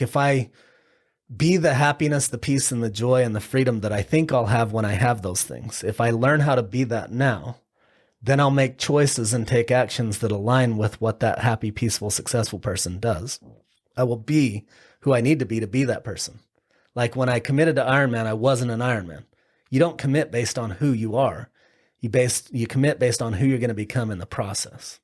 If I be the happiness, the peace, and the joy and the freedom that I think I'll have when I have those things, if I learn how to be that now, then I'll make choices and take actions that align with what that happy, peaceful, successful person does. I will be who I need to be that person. Like when I committed to Ironman, I wasn't an Ironman. You don't commit based on who you are. You commit based on who you're going to become in the process.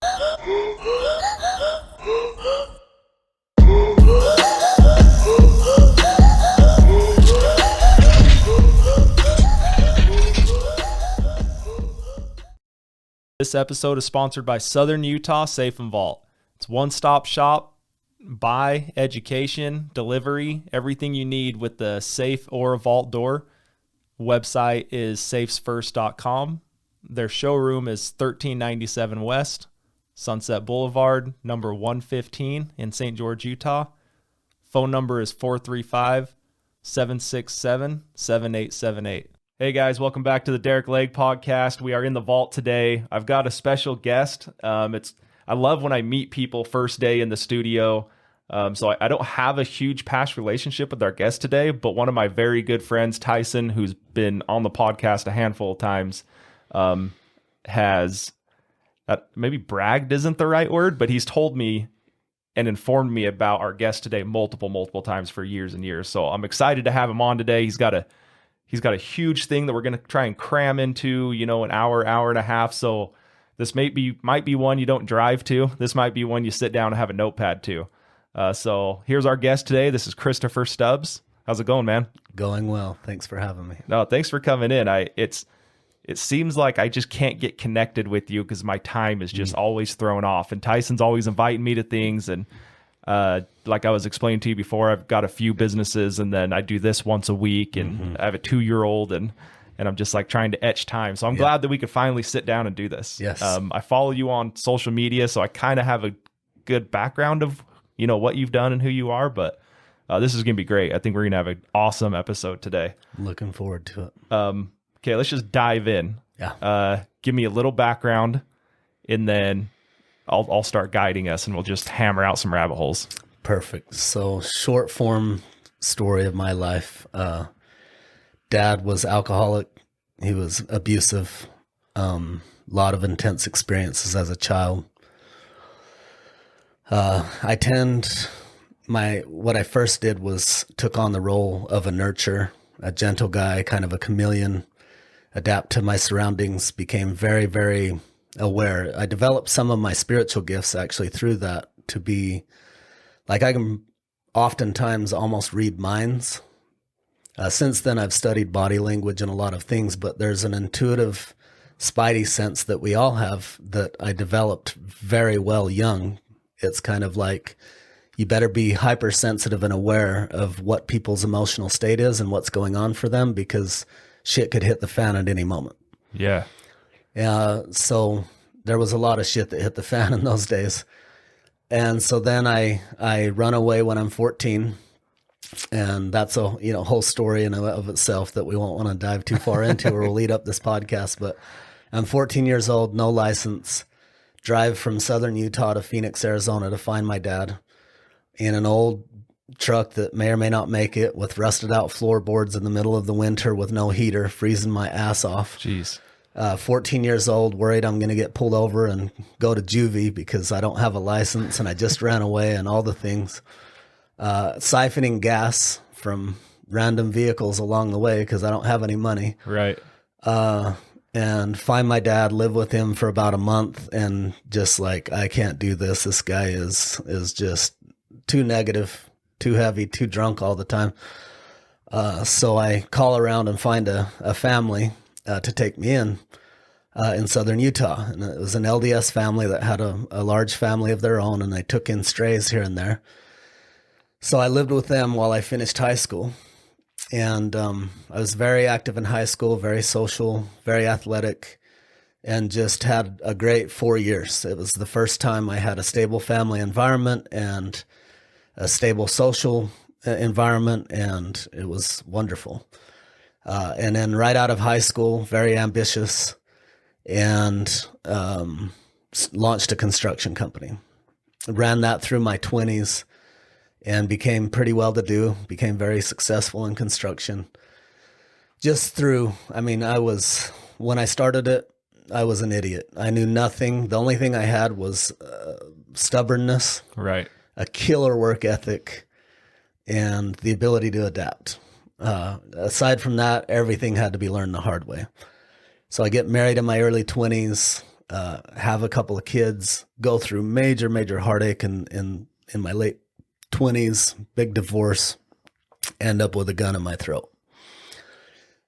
This episode is sponsored by Southern Utah Safe and Vault. It's one-stop shop, buy, education, delivery, everything you need with the safe or a vault door. Website is safesfirst.com. Their showroom is 1397 West, Sunset Boulevard, number 115 in St. George, Utah. Phone number is 435-767-7878. Hey guys, welcome back to the Derick Leg Podcast. We are in the vault today. I've got a special guest. I love when I meet people first day in the studio. So I don't have a huge past relationship with our guest today, but one of my very good friends, Tyson, who's been on the podcast a handful of times, has maybe bragged isn't the right word, but he's told me and informed me about our guest today multiple times for years and years. So I'm excited to have him on today. He's got a huge thing that we're going to try and cram into, an hour and a half. So this might be one you don't drive to. This might be one you sit down and have a notepad to. So here's our guest today. This is Christopher Stubbs. How's it going, man? Going well. Thanks for having me. No, thanks for coming in. It seems like I just can't get connected with you because my time is just always thrown off. And Tyson's always inviting me to things. And like I was explaining to you before, I've got a few businesses, and then I do this once a week, and I have a 2-year-old, and I'm just like trying to etch time. So I'm glad that we could finally sit down and do this. Yes. I follow you on social media, so I kind of have a good background of what you've done and who you are, but this is going to be great. I think we're going to have an awesome episode today. Looking forward to it. Okay, let's just dive in. Yeah. Give me a little background, and then I'll start guiding us, and we'll just hammer out some rabbit holes. Perfect. So short form story of my life. Dad was alcoholic. He was abusive. Lot of intense experiences as a child. What I first did was took on the role of a nurturer, a gentle guy, kind of a chameleon, adapt to my surroundings, became very, very aware. I developed some of my spiritual gifts actually through that, to be like, I can oftentimes almost read minds. Since then, I've studied body language and a lot of things, but there's an intuitive spidey sense that we all have that I developed very well young. It's kind of like you better be hypersensitive and aware of what people's emotional state is and what's going on for them, because shit could hit the fan at any moment. Yeah. So there was a lot of shit that hit the fan in those days. And so then I run away when I'm 14. And that's a whole story in and of itself that we won't want to dive too far into, or we'll lead up this podcast. But I'm 14 years old, no license, drive from southern Utah to Phoenix, Arizona to find my dad in an old truck that may or may not make it, with rusted out floorboards in the middle of the winter with no heater, freezing my ass off. Jeez. 14 years old, worried I'm going to get pulled over and go to juvie because I don't have a license and I just ran away, and all the things. Siphoning gas from random vehicles along the way because I don't have any money. Right. And find my dad, live with him for about a month, and just like, I can't do this. This guy is just too negative, too heavy, too drunk all the time. So I call around and find a family to take me in southern Utah. And it was an LDS family that had a large family of their own, and they took in strays here and there. So I lived with them while I finished high school. And I was very active in high school, very social, very athletic, and just had a great 4 years. It was the first time I had a stable family environment and a stable social environment, and it was wonderful. And then right out of high school, very ambitious, and launched a construction company. Ran that through my 20s. and became pretty well to do, became very successful in construction. Just through, when I started it, I was an idiot. I knew nothing. The only thing I had was stubbornness, Right. a killer work ethic, and the ability to adapt. Aside from that, everything had to be learned the hard way. So I get married in my early 20s, have a couple of kids, go through major, major heartache in my late 20s, big divorce, end up with a gun in my throat.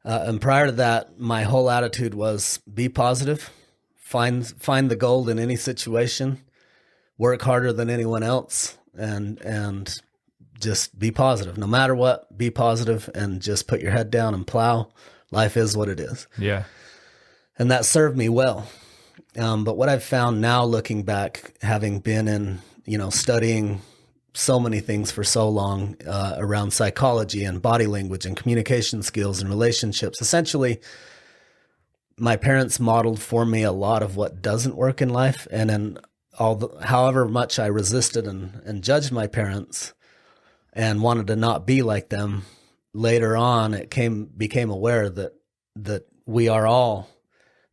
And prior to that, my whole attitude was be positive, find the gold in any situation, work harder than anyone else, and just be positive. No matter what, be positive and just put your head down and plow. Life is what it is. Yeah. And that served me well. But what I've found now, looking back, having been in, studying so many things for so long around psychology and body language and communication skills and relationships, essentially, my parents modeled for me a lot of what doesn't work in life. And then however much I resisted and judged my parents and wanted to not be like them, later on it became aware that we are all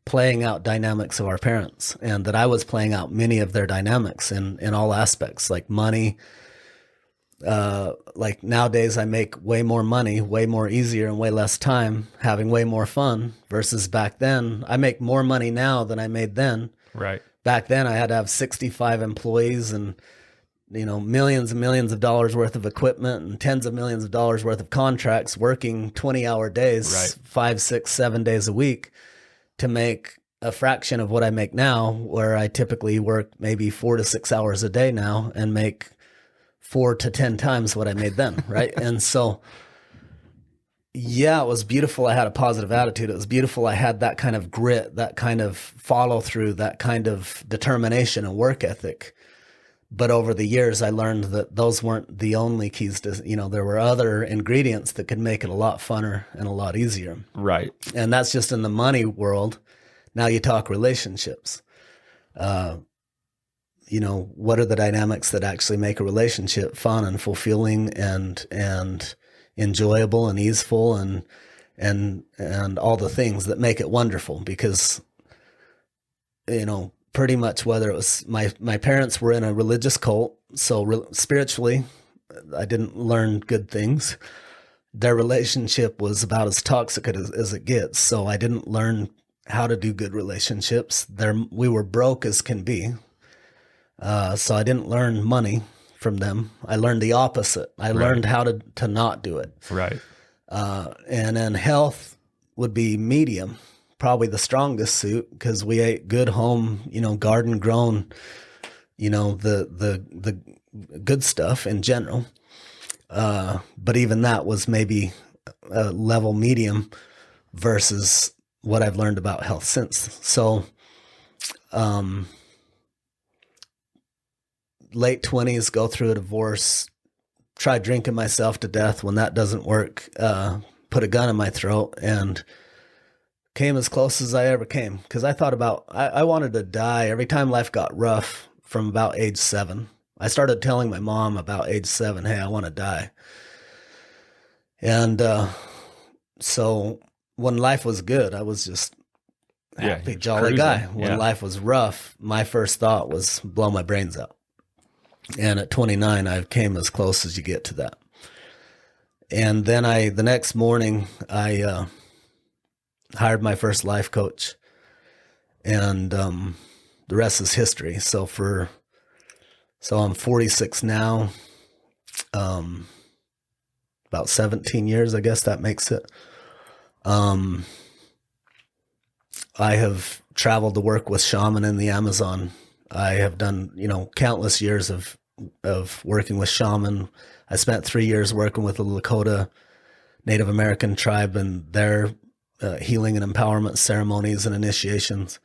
playing out dynamics of our parents, and that I was playing out many of their dynamics in all aspects, like money. Like nowadays I make way more money, way more easier and way less time, having way more fun, versus back then I make more money now than I made then. Right. Back then I had to have 65 employees and, millions and millions of dollars worth of equipment and tens of millions of dollars worth of contracts, working 20-hour days, Right. 5, 6, 7 days a week, to make a fraction of what I make now, where I typically work maybe 4 to 6 hours a day now and make 4 to 10 times what I made then. Right. And so, yeah, it was beautiful. I had a positive attitude. It was beautiful. I had that kind of grit, that kind of follow through, that kind of determination and work ethic. But over the years, I learned that those weren't the only keys to, there were other ingredients that could make it a lot funner and a lot easier. Right. And that's just in the money world. Now you talk relationships. What are the dynamics that actually make a relationship fun and fulfilling and enjoyable and easeful and all the things that make it wonderful? Because, pretty much whether it was my parents were in a religious cult, so spiritually, I didn't learn good things. Their relationship was about as toxic as it gets, so I didn't learn how to do good relationships. We were broke as can be, so I didn't learn money from them. I learned the opposite. I learned how to not do it. Right. And then health would be medium. Probably the strongest suit, because we ate good home, garden grown, the good stuff in general. But even that was maybe a level medium versus what I've learned about health since. So, late 20s, go through a divorce, try drinking myself to death. When that doesn't work, put a gun in my throat, and came as close as I ever came. Because I thought I wanted to die every time life got rough from about age 7. I started telling my mom about age 7, hey, I want to die. And so when life was good, I was just happy, jolly cruising. guy. When life was rough, my first thought was blow my brains out. And at 29, I came as close as you get to that. And then the next morning, I hired my first life coach, and the rest is history. So I'm 46 now, about 17 years, I guess that makes it. I have traveled to work with shaman in the Amazon. I have done, countless years of working with shaman. I spent 3 years working with the Lakota Native American tribe and their healing and empowerment ceremonies and initiations.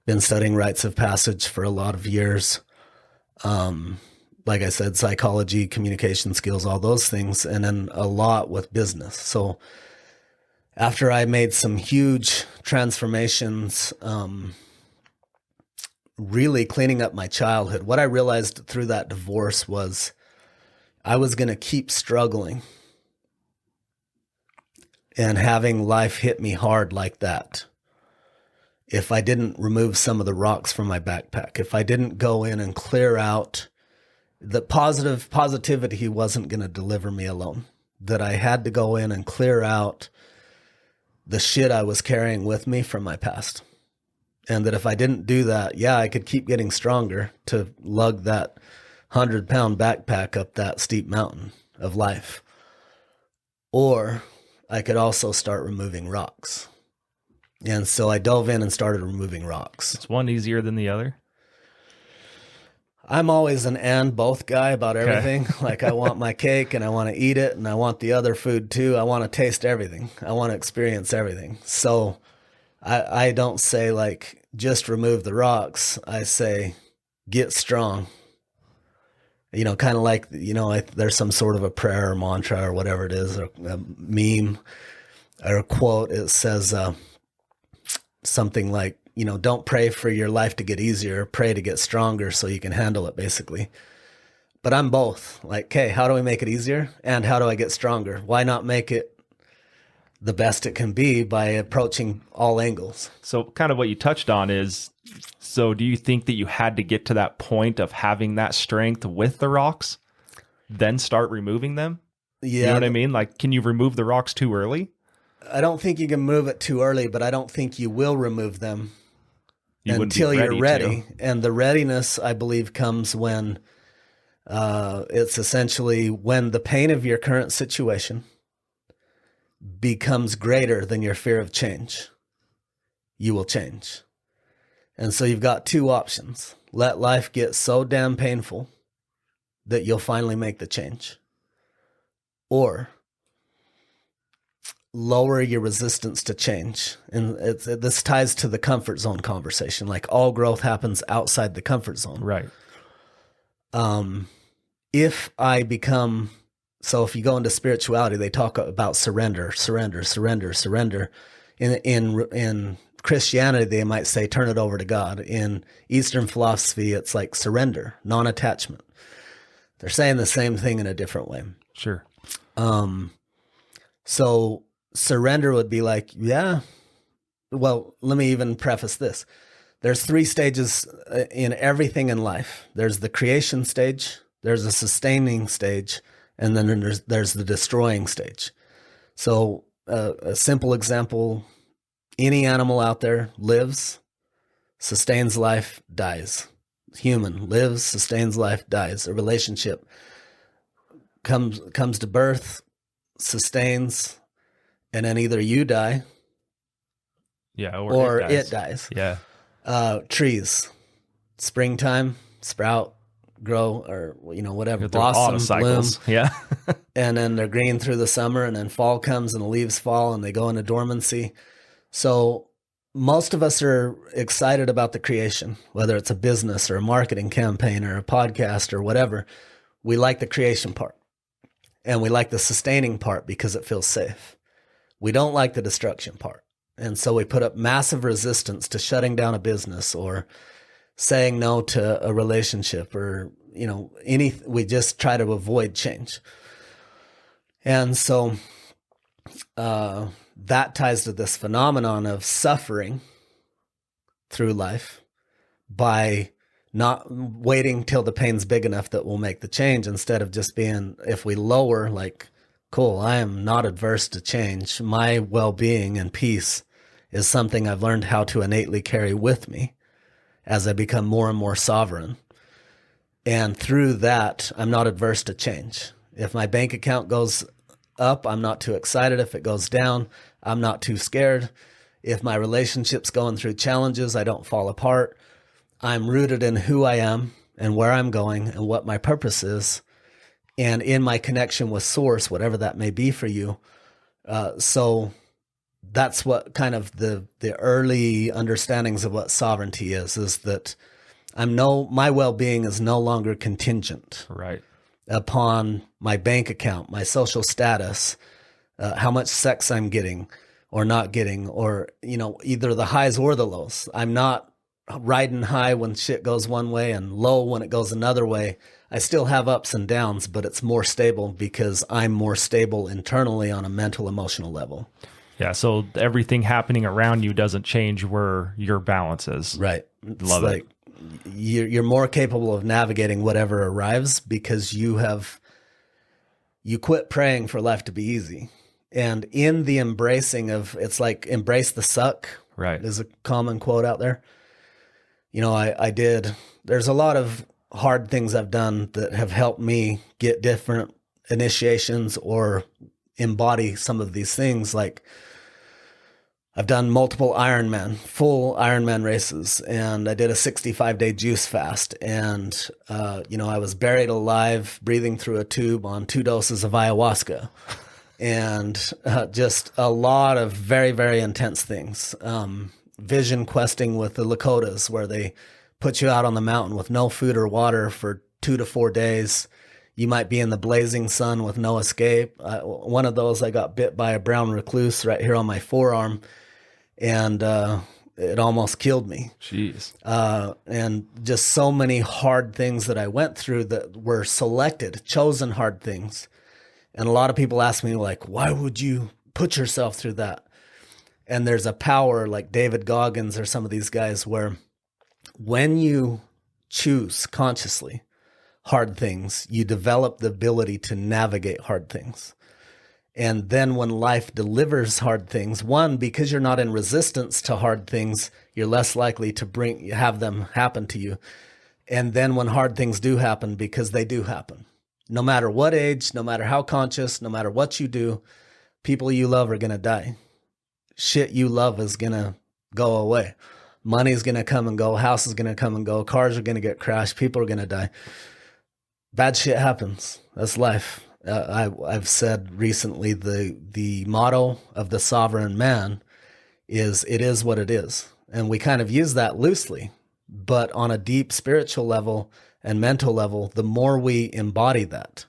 Been studying rites of passage for a lot of years. Like I said, psychology, communication skills, all those things, and then a lot with business. So after I made some huge transformations, really cleaning up my childhood, what I realized through that divorce was I was going to keep struggling and having life hit me hard like that if I didn't remove some of the rocks from my backpack, if I didn't go in and clear out the positivity he wasn't going to deliver me alone, that I had to go in and clear out the shit I was carrying with me from my past. And that if I didn't do that, yeah, I could keep getting stronger to lug that 100-pound backpack up that steep mountain of life. Or I could also start removing rocks. And so I dove in and started removing rocks. Is one easier than the other? I'm always an and both guy about everything. Okay. Like I want my cake and I want to eat it and I want the other food too. I want to taste everything. I want to experience everything. So I don't say like just remove the rocks. I say get strong. You know, kind of like, you know, there's some sort of a prayer or mantra or whatever it is, or a meme or a quote. It says something like, you know, don't pray for your life to get easier, pray to get stronger so you can handle it, basically. But I'm both. Like, okay, how do we make it easier? And how do I get stronger? Why not make it the best it can be by approaching all angles? So kind of what you touched on is, so do you think that you had to get to that point of having that strength with the rocks, then start removing them? Yeah. You know what I mean? Like, can you remove the rocks too early? I don't think you can move it too early, but I don't think you will remove them until you're ready. And the readiness, I believe, comes when it's essentially when the pain of your current situation becomes greater than your fear of change. You will change. And so you've got two options. Let life get so damn painful that you'll finally make the change. Or lower your resistance to change. And this ties to the comfort zone conversation. Like all growth happens outside the comfort zone. Right. If you go into spirituality, they talk about surrender. In Christianity, they might say, turn it over to God. In Eastern philosophy, it's like surrender, non-attachment. They're saying the same thing in a different way. Sure. So surrender would be like, yeah, well, let me even preface this. There's 3 stages in everything in life. There's the creation stage, there's a sustaining stage, and then there's the destroying stage. So a simple example, any animal out there lives, sustains life, dies. Human lives, sustains life, dies. A relationship comes to birth, sustains, and then either you die, or it dies. Yeah. Trees, springtime, sprout, grow, or whatever, They're blossom, bloom. Yeah. And then they're green through the summer, and then fall comes and the leaves fall and they go into dormancy. So most of us are excited about the creation, whether it's a business or a marketing campaign or a podcast or whatever. We like the creation part. And we like the sustaining part because it feels safe. We don't like the destruction part. And so we put up massive resistance to shutting down a business or saying no to a relationship or, we just try to avoid change. And so that ties to this phenomenon of suffering through life by not waiting till the pain's big enough that we'll make the change, instead of just being, if we lower, like, cool, I am not adverse to change. My well-being and peace is something I've learned how to innately carry with me as I become more and more sovereign. And through that, I'm not adverse to change. If my bank account goes up, I'm not too excited. If it goes down, I'm not too scared. If my relationship's going through challenges, I don't fall apart. I'm rooted in who I am and where I'm going and what my purpose is, and in my connection with Source, whatever that may be for you. So that's what kind of the early understandings of what sovereignty is that my well-being is no longer contingent upon my bank account, my social status, how much sex I'm getting or not getting, or, either the highs or the lows. I'm not riding high when shit goes one way and low when it goes another way. I still have ups and downs, but it's more stable because I'm more stable internally on a mental, emotional level. Yeah. So everything happening around you doesn't change where your balance is. Right. It's Love like you're more capable of navigating whatever arrives because you quit praying for life to be easy. And in the embracing of, it's like embrace the suck. Right. Is a common quote out there. There's a lot of hard things I've done that have helped me get different initiations or embody some of these things. Like I've done multiple full Ironman races, and I did a 65-day juice fast. And, I was buried alive, breathing through a tube on 2 doses of ayahuasca. And just a lot of very, very intense things. Vision questing with the Lakotas, where they put you out on the mountain with no food or water for 2 to 4 days. You might be in the blazing sun with no escape. One of those, I got bit by a brown recluse right here on my forearm, and it almost killed me. Jeez. And just so many hard things that I went through that were chosen hard things. And a lot of people ask me, like, why would you put yourself through that? And there's a power like David Goggins or some of these guys where when you choose consciously hard things, you develop the ability to navigate hard things. And then when life delivers hard things, one, because you're not in resistance to hard things, you're less likely to have them happen to you. And then when hard things do happen, because they do happen, no matter what age, no matter how conscious, no matter what you do, people you love are going to die. Shit you love is going to go away. Money's going to come and go. House is going to come and go. Cars are going to get crashed. People are going to die. Bad shit happens. That's life. I've said recently the motto of the sovereign man is, it is what it is. And we kind of use that loosely, but on a deep spiritual level and mental level, the more we embody that,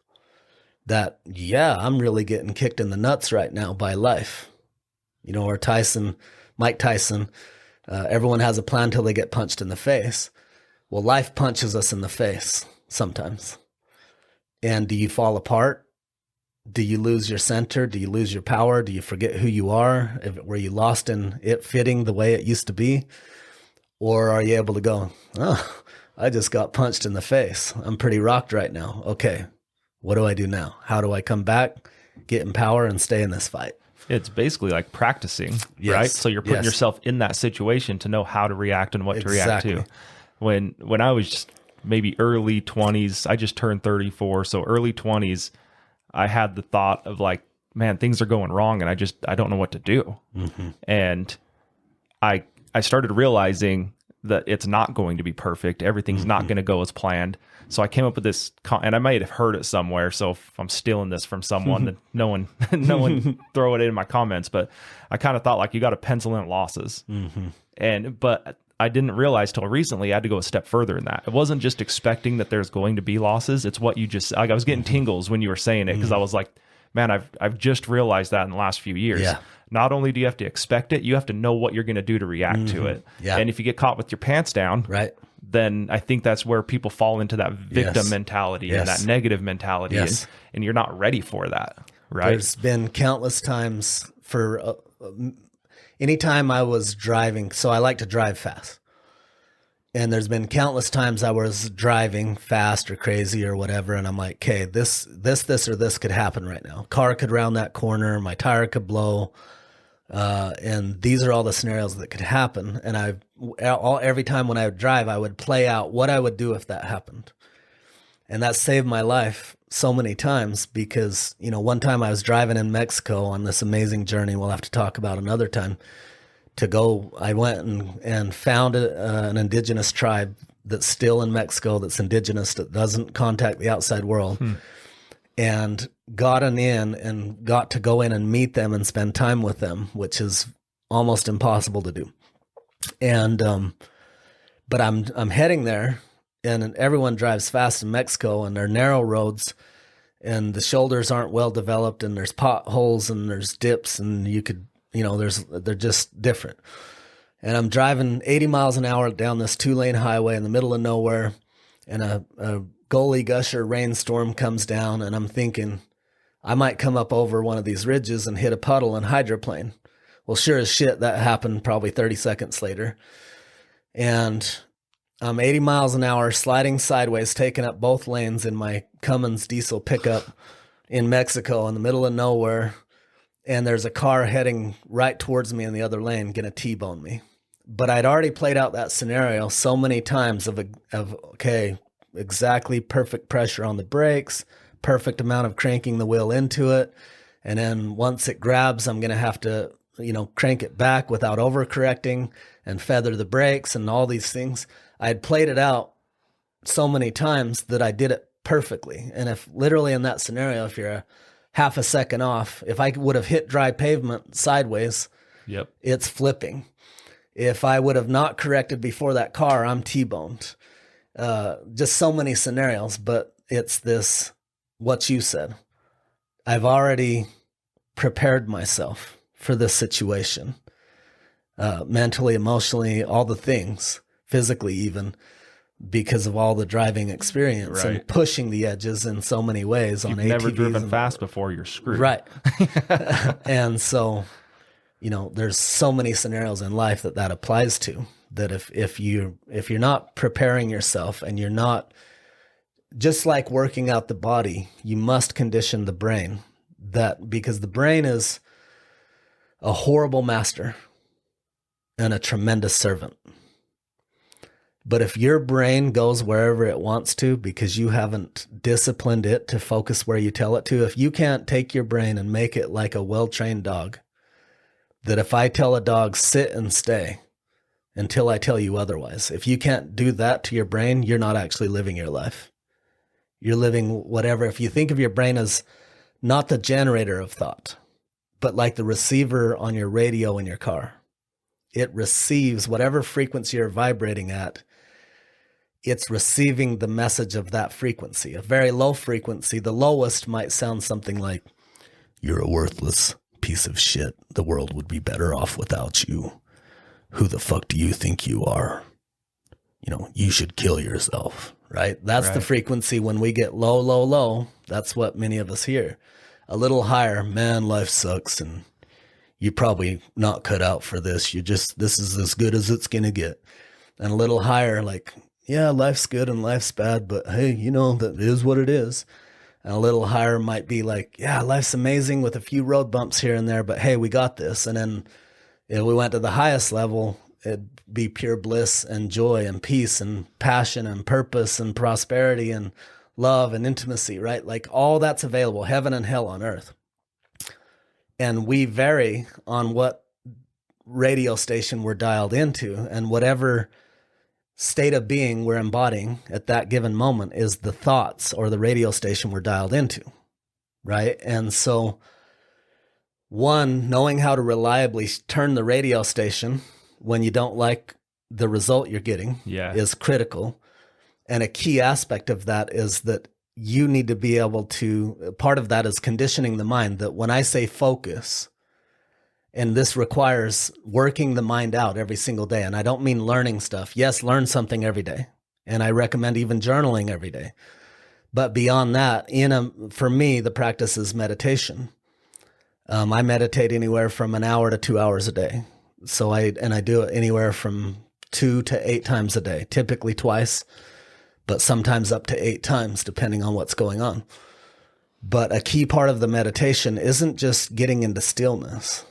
yeah, I'm really getting kicked in the nuts right now by life. Or Mike Tyson, everyone has a plan till they get punched in the face. Well, life punches us in the face sometimes. And do you fall apart? Do you lose your center? Do you lose your power? Do you forget who you are? Were you lost in it fitting the way it used to be? Or are you able to go, oh, I just got punched in the face. I'm pretty rocked right now. Okay, what do I do now? How do I come back, get in power, and stay in this fight? It's basically like practicing, right? So you're putting yourself in that situation to know how to react and what to react to. When I was just maybe early 20s, I just turned 34. So early 20s, I had the thought of like, man, things are going wrong and I don't know what to do. Mm-hmm. And I started realizing that it's not going to be perfect. Everything's not going to go as planned. So I came up with this, and I might have heard it somewhere. So if I'm stealing this from someone, then no one throw it in my comments. But I kind of thought like, you got to pencil in losses. Mm-hmm. But I didn't realize till recently I had to go a step further in that. It wasn't just expecting that there's going to be losses. It's what you just, like, I was getting tingles when you were saying it, because I was like, man, I've just realized that in the last few years. Yeah. Not only do you have to expect it, you have to know what you're going to do to react to it. Yeah. And if you get caught with your pants down, right, then I think that's where people fall into that victim mentality and that negative mentality. And you're not ready for that, right? There's been countless times for anytime I was driving. So I like to drive fast. And there's been countless times I was driving fast or crazy or whatever. And I'm like, okay, this or this could happen right now. Car could round that corner. My tire could blow. And these are all the scenarios that could happen. And every time when I would drive, I would play out what I would do if that happened. And that saved my life so many times because, one time I was driving in Mexico on this amazing journey we'll have to talk about another time. I went and found an indigenous tribe that's still in Mexico, that's indigenous, that doesn't contact the outside world, and got in and got to go in and meet them and spend time with them, which is almost impossible to do. And, but I'm heading there, and everyone drives fast in Mexico, and they're narrow roads, and the shoulders aren't well developed, and there's potholes and there's dips, and you could, they're just different. And I'm driving 80 miles an hour down this 2-lane highway in the middle of nowhere, and a goalie gusher rainstorm comes down, and I'm thinking I might come up over one of these ridges and hit a puddle and hydroplane. Well, sure as shit, that happened probably 30 seconds later. And I'm 80 miles an hour sliding sideways, taking up both lanes in my Cummins diesel pickup in Mexico in the middle of nowhere. And there's a car heading right towards me in the other lane, going to T-bone me. But I'd already played out that scenario so many times of okay, exactly perfect pressure on the brakes, perfect amount of cranking the wheel into it. And then once it grabs, I'm going to have to, crank it back without overcorrecting and feather the brakes and all these things. I had played it out so many times that I did it perfectly. And if literally in that scenario, if you're a half a second off, if I would have hit dry pavement sideways, yep, it's flipping. If I would have not corrected before that car, I'm T-boned. Just so many scenarios, but it's this, what you said. I've already prepared myself for this situation, mentally, emotionally, all the things, physically even, because of all the driving experience and pushing the edges in so many ways. If on you've never ATVs driven fast before, you're screwed. Right. And so, there's so many scenarios in life that applies to, that if you're not preparing yourself, and you're not, just like working out the body, you must condition the brain, because the brain is a horrible master and a tremendous servant. But if your brain goes wherever it wants to because you haven't disciplined it to focus where you tell it to, if you can't take your brain and make it like a well-trained dog, that if I tell a dog sit and stay until I tell you otherwise, if you can't do that to your brain, you're not actually living your life. You're living whatever. If you think of your brain as not the generator of thought, but like the receiver on your radio in your car, it receives whatever frequency you're vibrating at. It's receiving the message of that frequency. A very low frequency, the lowest might sound something like, "You're a worthless piece of shit. The world would be better off without you. Who the fuck do you think you are? You should kill yourself," right? That's the frequency. When we get low, low, low, that's what many of us hear. A little higher, "Man, life sucks and you're probably not cut out for this. This is as good as it's going to get." And a little higher, like, "Yeah, life's good and life's bad, but hey, that is what it is." And a little higher might be like, "Yeah, life's amazing with a few road bumps here and there, but hey, we got this." And then if we went to the highest level, it'd be pure bliss and joy and peace and passion and purpose and prosperity and love and intimacy, right? Like all that's available, heaven and hell on earth. And we vary on what radio station we're dialed into, and whatever state of being we're embodying at that given moment is the thoughts or the radio station we're dialed into, right? And so one, knowing how to reliably turn the radio station when you don't like the result you're getting is critical. And a key aspect of that is that you need to be able to, part of that is conditioning the mind, that when I say focus, and this requires working the mind out every single day. And I don't mean learning stuff. Yes, learn something every day. And I recommend even journaling every day. But beyond that, for me, the practice is meditation. I meditate anywhere from an hour to 2 hours a day. So I do it anywhere from 2 to 8 times a day, typically twice, but sometimes up to 8 times, depending on what's going on. But a key part of the meditation isn't just getting into stillness,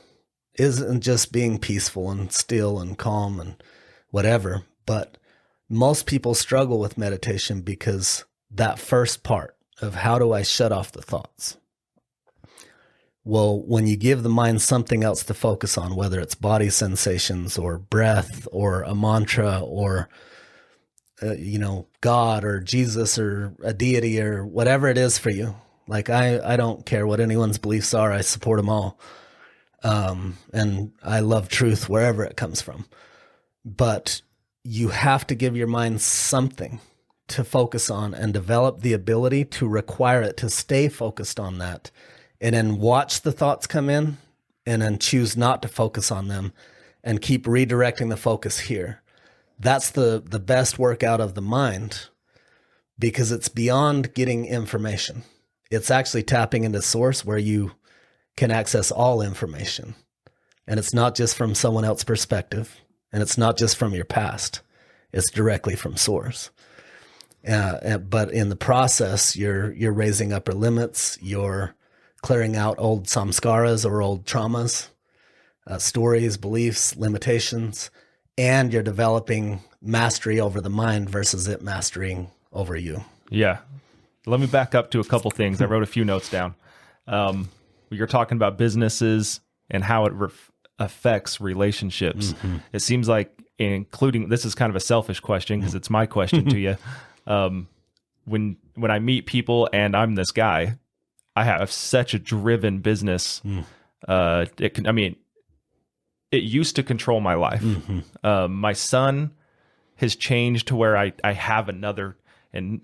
isn't just being peaceful and still and calm and whatever. But most people struggle with meditation because that first part of how do I shut off the thoughts? Well, when you give the mind something else to focus on, whether it's body sensations or breath or a mantra or, God or Jesus or a deity or whatever it is for you. Like, I don't care what anyone's beliefs are. I support them all. And I love truth wherever it comes from. But you have to give your mind something to focus on and develop the ability to require it to stay focused on that. And then watch the thoughts come in and then choose not to focus on them and keep redirecting the focus here. That's the best workout of the mind. because it's beyond getting information. It's actually tapping into source where you can access all information. And it's not just from someone else's perspective, and it's not just from your past. It's directly from source. But in the process, you're raising upper limits, you're clearing out old samskaras or old traumas, stories, beliefs, limitations, and you're developing mastery over the mind versus it mastering over you. Yeah. Let me back up to a couple things. I wrote a few notes down. You're talking about businesses and how it affects relationships. Mm-hmm. It seems like, including, this is kind of a selfish question because it's my question to you. When I meet people and I'm this guy, I have such a driven business. It used to control my life. Mm-hmm. My son has changed to where I have another, and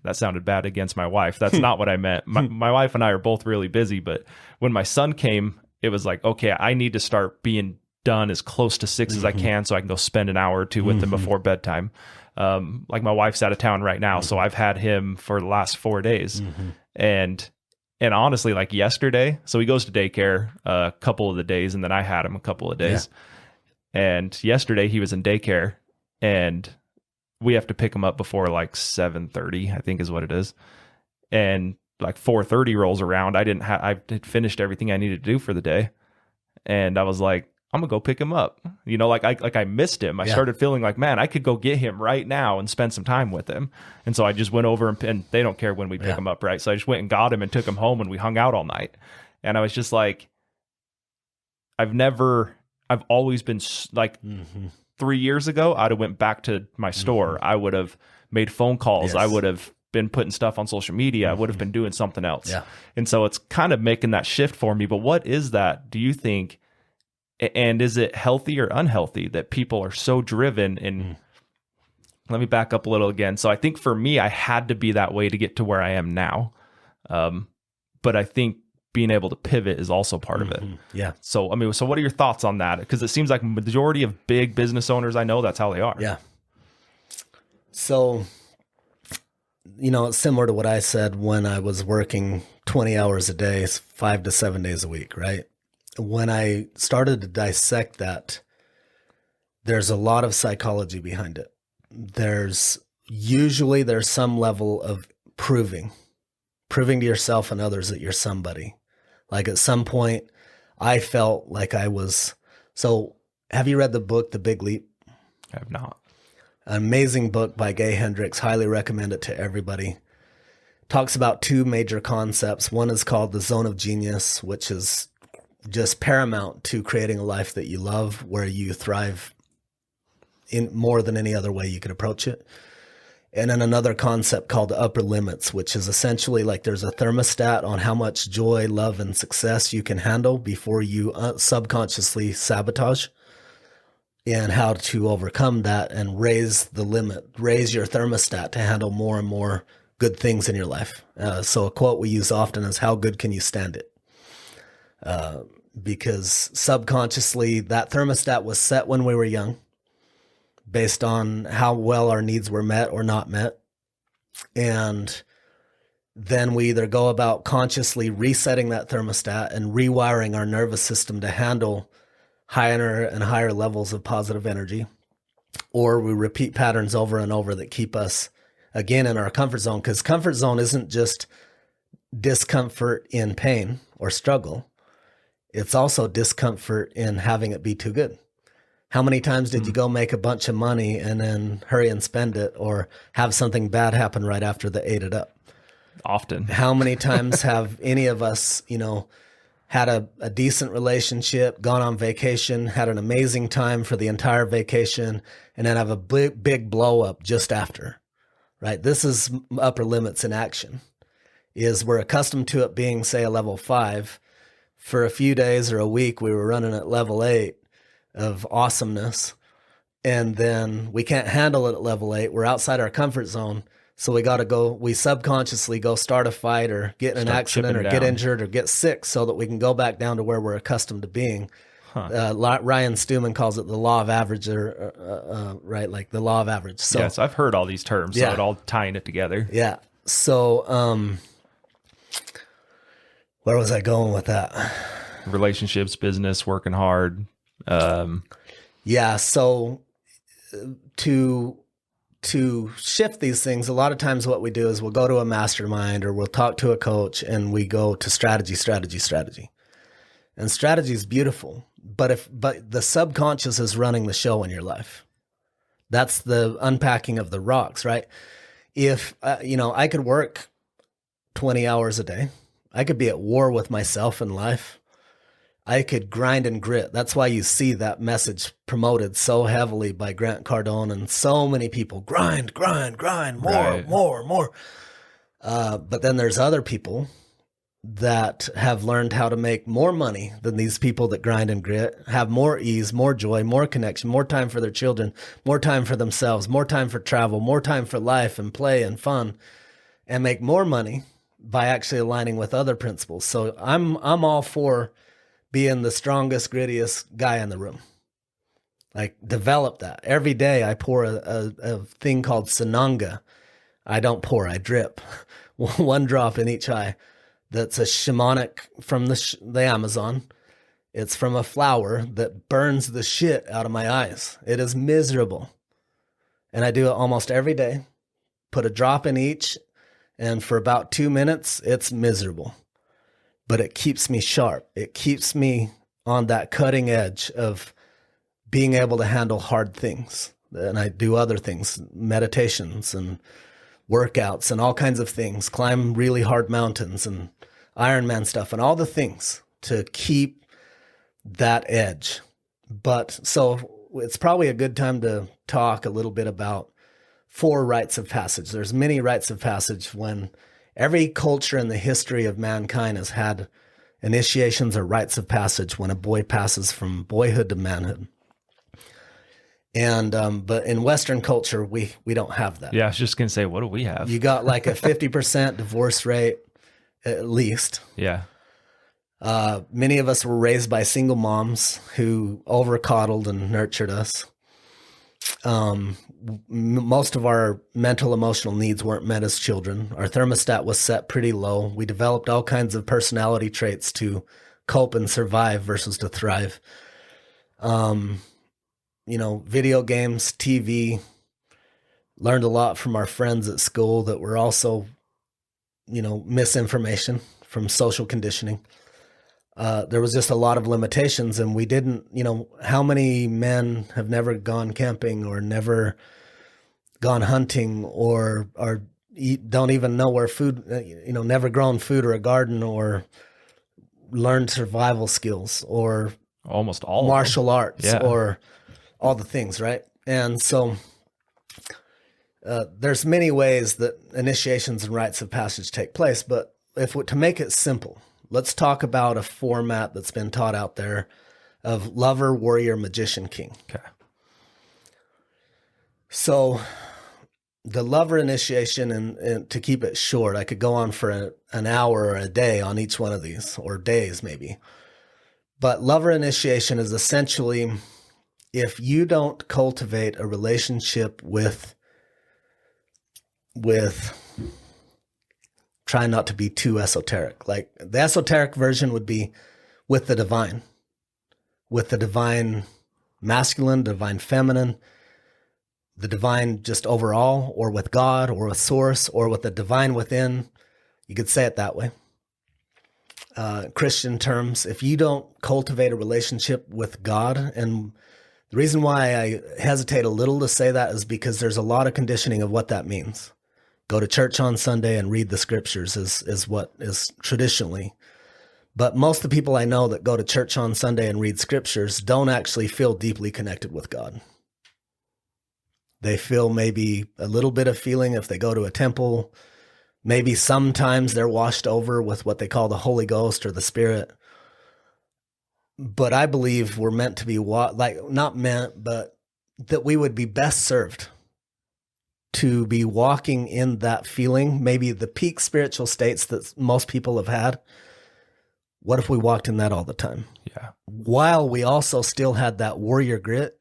that sounded bad against my wife. That's not what I meant. My wife and I are both really busy, but when my son came, it was like, okay, I need to start being done as close to 6 as I can so I can go spend an hour or two with him before bedtime. Like my wife's out of town right now, so I've had him for the last 4 days. And honestly, like yesterday, so he goes to daycare a couple of the days, and then I had him a couple of days. Yeah. And yesterday he was in daycare, and we have to pick him up before like 7:30, I think is what it is. And like 4:30 rolls around, I had finished everything I needed to do for the day, and I was like, I'm gonna go pick him up. You know, like I missed him. I started feeling like, man, I could go get him right now and spend some time with him. And so I just went over and they don't care when we pick him up, right? So I just went and got him and took him home, and we hung out all night. And I was just like, I've always been like, 3 years ago, I'd have went back to my store. I would have made phone calls. I would have been putting stuff on social media. I would have been doing something else. Yeah. And so it's kind of making that shift for me. But what is that, do you think? And is it healthy or unhealthy that people are so driven? And let me back up a little again. So I think for me, I had to be that way to get to where I am now. But I think being able to pivot is also part of it. Yeah. So, so what are your thoughts on that? Because it seems like majority of big business owners I know, that's how they are. Yeah. So, it's similar to what I said when I was working 20 hours a day, 5 to 7 days a week, right? When I started to dissect that, there's a lot of psychology behind it. There's some level of proving to yourself and others that you're somebody. Like at some point I felt like I was. So have you read the book, The Big Leap? I have not. An amazing book by Gay Hendricks. Highly recommend it to everybody. Talks about two major concepts. One is called the zone of genius, which is just paramount to creating a life that you love, where you thrive in more than any other way you could approach it. And then another concept called the upper limits, which is essentially like there's a thermostat on how much joy, love, and success you can handle before you subconsciously sabotage, and how to overcome that and raise the limit, raise your thermostat to handle more and more good things in your life. So a quote we use often is, how good can you stand it? Because subconsciously that thermostat was set when we were young based on how well our needs were met or not met. And then we either go about consciously resetting that thermostat and rewiring our nervous system to handle higher and higher levels of positive energy, or we repeat patterns over and over that keep us again in our comfort zone. Because comfort zone isn't just discomfort in pain or struggle. It's also discomfort in having it be too good. How many times did you go make a bunch of money and then hurry and spend it, or have something bad happen right after they ate it up? Often. How many times have any of us, had a decent relationship, gone on vacation, had an amazing time for the entire vacation, and then have a big blow up just after, right? This is upper limits in action. Is we're accustomed to it being, say, a level 5. For a few days or a week, we were running at level 8 of awesomeness. And then we can't handle it at level 8. We're outside our comfort zone. So we subconsciously go start a fight or get in an accident or get injured or get sick so that we can go back down to where we're accustomed to being. Ryan Stewman calls it the law of average, right? Like the law of average. So yes, I've heard all these terms, so it all tying it together. Yeah. So, where was I going with that? Relationships, business, working hard. Yeah. So to shift these things, a lot of times what we do is we'll go to a mastermind or we'll talk to a coach and we go to strategy. And strategy is beautiful, but the subconscious is running the show in your life. That's the unpacking of the rocks, right? If, I could work 20 hours a day. I could be at war with myself and life. I could grind and grit. That's why you see that message promoted so heavily by Grant Cardone and so many people. Grind, more. But then there's other people that have learned how to make more money than these people that grind and grit, have more ease, more joy, more connection, more time for their children, more time for themselves, more time for travel, more time for life and play and fun, and make more money by actually aligning with other principles. So I'm all for being the strongest, grittiest guy in the room. Like, develop that. Every day I pour a thing called Sananga. I don't pour, I drip. One drop in each eye. That's a shamanic from the Amazon. It's from a flower that burns the shit out of my eyes. It is miserable. And I do it almost every day. Put a drop in each. And for about 2 minutes, it's miserable. But it keeps me sharp. It keeps me on that cutting edge of being able to handle hard things. And I do other things, meditations and workouts and all kinds of things, climb really hard mountains and Ironman stuff and all the things to keep that edge. But so it's probably a good time to talk a little bit about 4 rites of passage. There's many rites of passage. When every culture in the history of mankind has had initiations or rites of passage when a boy passes from boyhood to manhood. And but in Western culture, we don't have that. Yeah, I was just gonna say, what do we have? You got like a 50% divorce rate at least. Yeah. Many of us were raised by single moms who over coddled and nurtured us. Most of our mental, emotional needs weren't met as children. Our thermostat was set pretty low. We developed all kinds of personality traits to cope and survive versus to thrive. Video games, TV, learned a lot from our friends at school that were also, misinformation from social conditioning. There was just a lot of limitations, and we didn't, how many men have never gone camping or never gone hunting or don't even know where food, never grown food or a garden or learned survival skills or almost all martial arts or all the things, right? And so there's many ways that initiations and rites of passage take place, but to make it simple, let's talk about a format that's been taught out there of lover, warrior, magician, king. Okay. So the lover initiation, and to keep it short, I could go on for an hour or a day on each one of these, or days maybe. But lover initiation is essentially if you don't cultivate a relationship with try not to be too esoteric. Like the esoteric version would be with the divine masculine, divine feminine, the divine just overall, or with God, or with source, or with the divine within. You could say it that way. Christian terms, if you don't cultivate a relationship with God, and the reason why I hesitate a little to say that is because there's a lot of conditioning of what that means. Go to church on Sunday and read the scriptures is what is traditionally. But most of the people I know that go to church on Sunday and read scriptures don't actually feel deeply connected with God. They feel maybe a little bit of feeling if they go to a temple. Maybe sometimes they're washed over with what they call the Holy Ghost or the Spirit. But I believe we're meant to be, not meant, but that we would be best served to be walking in that feeling, maybe the peak spiritual states that most people have had, What if we walked in that all the time? Yeah. While we also still had that warrior grit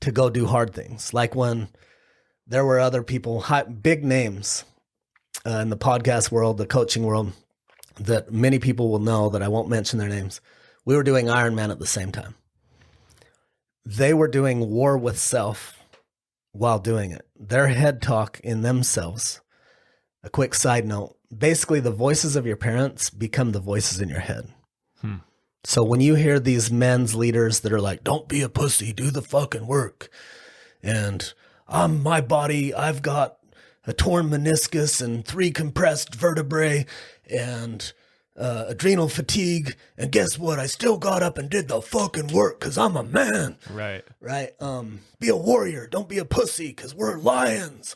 to go do hard things. Like when there were other people, big names in the podcast world, the coaching world, that many people will know that I won't mention their names. We were doing Ironman at the same time. They were doing war with self while doing it. Their head talk in themselves. A quick side note, basically the voices of your parents become the voices in your head. So when you hear these men's leaders that are like, don't be a pussy, do the fucking work. And my body, I've got a torn meniscus and 3 compressed vertebrae and adrenal fatigue. And guess what? I still got up and did the fucking work because I'm a man. Right. Right. Be a warrior. Don't be a pussy because we're lions.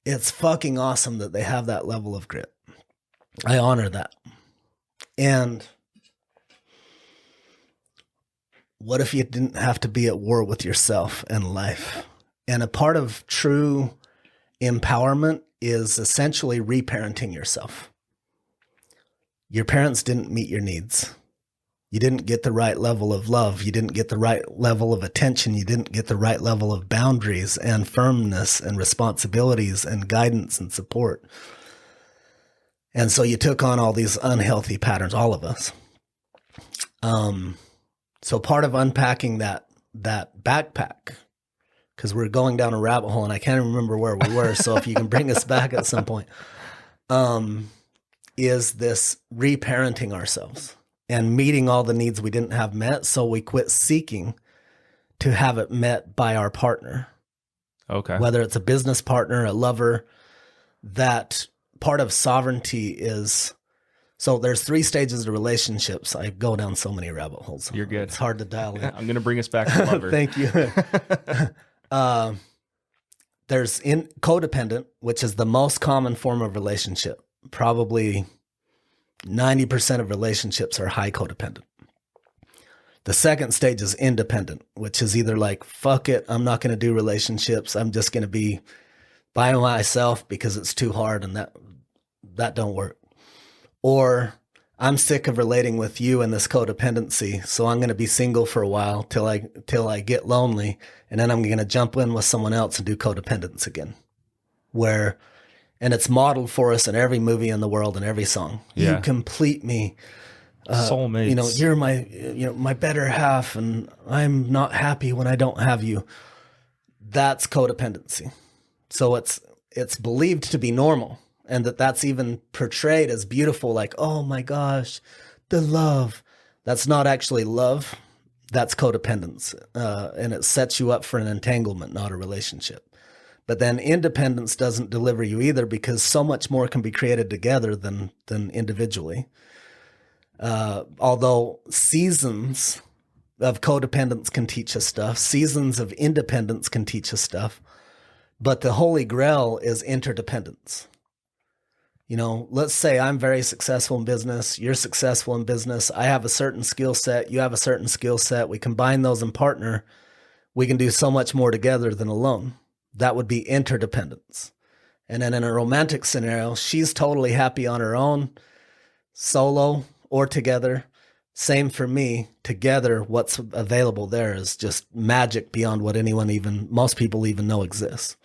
It's fucking awesome that they have that level of grit. I honor that. And what if you didn't have to be at war with yourself and life? And a part of true empowerment is essentially reparenting yourself. Your parents didn't meet your needs. You didn't get the right level of love. You didn't get the right level of attention. You didn't get the right level of boundaries and firmness and responsibilities and guidance and support. And so you took on all these unhealthy patterns, all of us. So part of unpacking that backpack, because we're going down a rabbit hole and I can't remember where we were. So if you can bring us back at some point, is this reparenting ourselves and meeting all the needs we didn't have met. So we quit seeking to have it met by our partner. Okay. Whether it's a business partner, a lover, that part of sovereignty is, so there's 3 stages of relationships. I go down so many rabbit holes. You're good. It's hard to dial in. I'm going to bring us back to lover. Thank you. There's codependent, which is the most common form of relationship. Probably 90% of relationships are high codependent. The second stage is independent, which is either like, fuck it, I'm not going to do relationships. I'm just going to be by myself because it's too hard and that don't work. Or I'm sick of relating with you in this codependency, so I'm going to be single for a while till I get lonely, and then I'm going to jump in with someone else and do codependence again. And it's modeled for us in every movie in the world and every song. Yeah. You complete me. Soulmates. You're my better half, and I'm not happy when I don't have you. That's codependency. So it's believed to be normal, and that's even portrayed as beautiful, like, oh my gosh, the love. That's not actually love. That's codependence. And it sets you up for an entanglement, not a relationship. But then independence doesn't deliver you either, because so much more can be created together than individually. Although seasons of codependence can teach us stuff, seasons of independence can teach us stuff, but the holy grail is interdependence. Let's say I'm very successful in business, you're successful in business, I have a certain skill set, you have a certain skill set, we combine those and partner, we can do so much more together than alone. That would be interdependence. And then in a romantic scenario, she's totally happy on her own, solo or together. Same for me. Together, what's available there is just magic beyond what most people even know exists.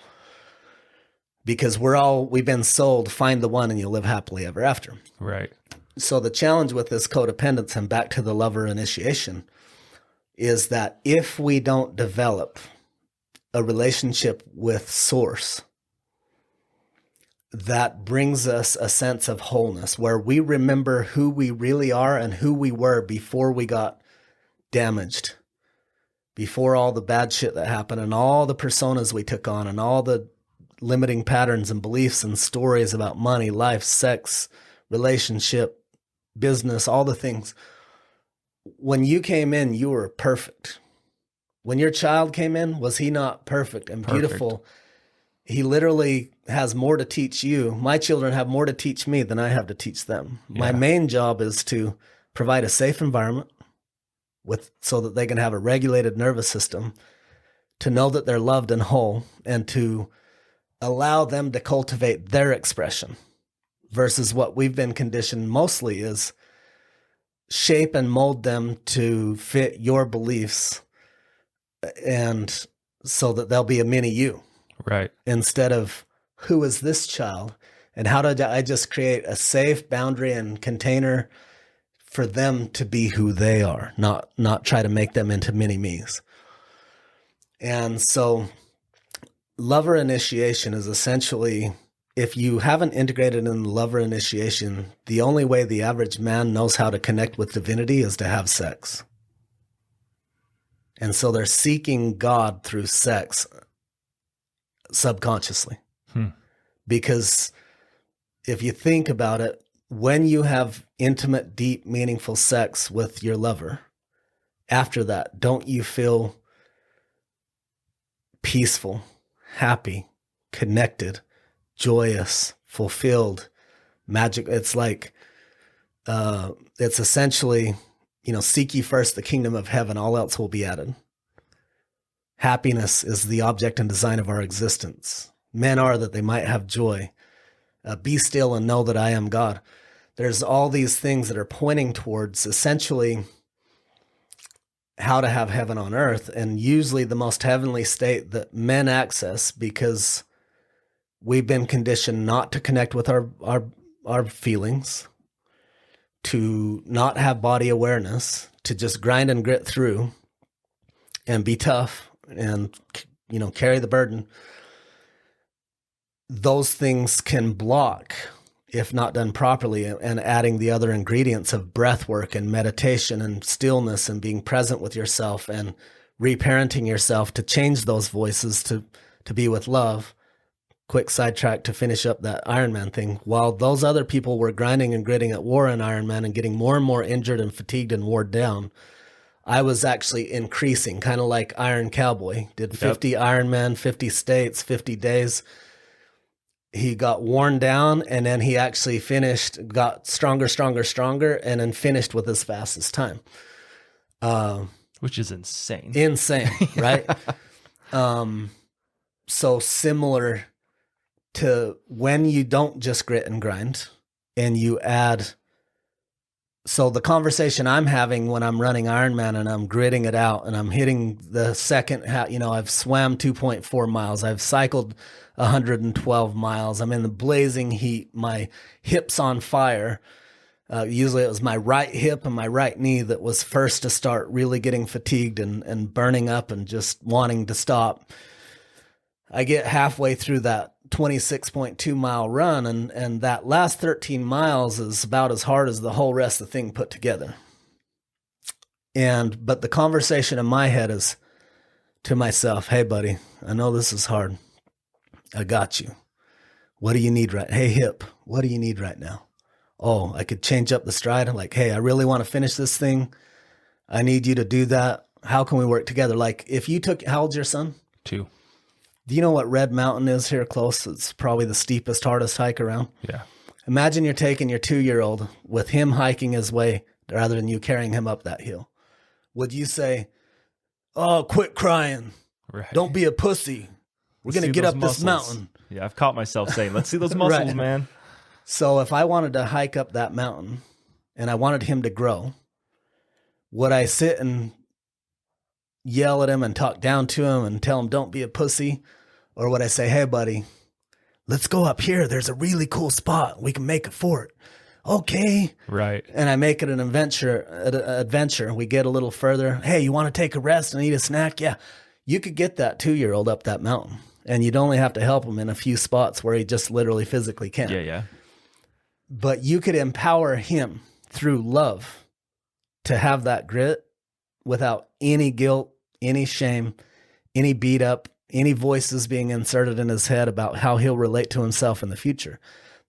Because we've been sold, find the one and you'll live happily ever after. Right. So the challenge with this codependence, and back to the lover initiation, is that if we don't develop a relationship with source that brings us a sense of wholeness, where we remember who we really are and who we were before we got damaged, before all the bad shit that happened and all the personas we took on and all the limiting patterns and beliefs and stories about money, life, sex, relationship, business, all the things. When you came in, you were perfect. When your child came in, was he not perfect and beautiful? Perfect. He literally has more to teach you. My children have more to teach me than I have to teach them. Yeah. My main job is to provide a safe environment so that they can have a regulated nervous system, to know that they're loved and whole, and to allow them to cultivate their expression. versus what we've been conditioned mostly is shape and mold them to fit your beliefs, and so that they'll be a mini you. Right. Instead of who is this child and how did I just create a safe boundary and container for them to be who they are, not try to make them into mini me's. And so lover initiation is essentially, if you haven't integrated in the lover initiation, the only way the average man knows how to connect with divinity is to have sex. And so they're seeking God through sex subconsciously. Because if you think about it, when you have intimate, deep, meaningful sex with your lover, after that, don't you feel peaceful, happy, connected, joyous, fulfilled, magic? It's like, it's essentially, seek ye first the kingdom of heaven, all else will be added. Happiness is the object and design of our existence. Men are that they might have joy. Be still and know that I am God. There's all these things that are pointing towards essentially how to have heaven on earth, and usually the most heavenly state that men access, because we've been conditioned not to connect with our feelings, to not have body awareness, to just grind and grit through and be tough and, carry the burden. Those things can block, if not done properly, and adding the other ingredients of breath work and meditation and stillness and being present with yourself and reparenting yourself to change those voices to be with love. Quick sidetrack to finish up that Ironman thing. While those other people were grinding and gritting at war in Ironman and getting more and more injured and fatigued and worn down, I was actually increasing, kind of like Iron Cowboy. Did 50 Ironman, 50 states, 50 days. He got worn down, and then he actually finished, got stronger, and then finished with his fastest time. Which is insane. Insane, right? So similar to when you don't just grit and grind and you add. So the conversation I'm having when I'm running Ironman and I'm gritting it out and I'm hitting the second, I've swam 2.4 miles. I've cycled 112 miles. I'm in the blazing heat. My hip's on fire. Usually it was my right hip and my right knee that was first to start really getting fatigued and burning up and just wanting to stop. I get halfway through that 26.2 mile run, and that last 13 miles is about as hard as the whole rest of the thing put together. But the conversation in my head is to myself, hey buddy, I know this is hard. I got you. What do you need hey hip, what do you need right now? Oh, I could change up the stride. I'm like, hey, I really want to finish this thing. I need you to do that. How can we work together? Like if you how old's your son? 2. Do you know what Red Mountain is here close? It's probably the steepest, hardest hike around. Yeah. Imagine you're taking your 2-year-old with him hiking his way rather than you carrying him up that hill. Would you say, oh, quit crying. Right. Don't be a pussy. We're going to get up muscles. This mountain. Yeah, I've caught myself saying, let's see those muscles, Right. Man. So if I wanted to hike up that mountain and I wanted him to grow, would I sit and yell at him and talk down to him and tell him, don't be a pussy? Or would I say, hey, buddy, let's go up here. There's a really cool spot. We can make a fort. Okay. Right. And I make it an adventure. We get a little further. Hey, you want to take a rest and eat a snack? Yeah. You could get that 2-year-old up that mountain, and you'd only have to help him in a few spots where he just literally physically can't. Yeah. But you could empower him through love to have that grit without any guilt, any shame, any beat up, any voices being inserted in his head about how he'll relate to himself in the future.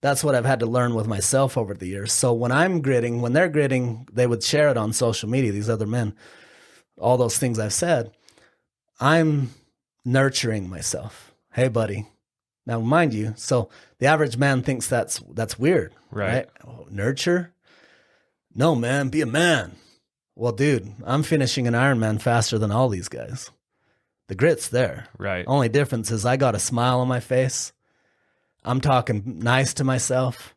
That's what I've had to learn with myself over the years. So when they're gritting, they would share it on social media, these other men, all those things I've said. I'm nurturing myself. Hey, buddy. Now, mind you, so the average man thinks that's weird, right? Oh, nurture? No, man, be a man. Well, dude, I'm finishing an Ironman faster than all these guys. The grit's there. Right. Only difference is I got a smile on my face. I'm talking nice to myself.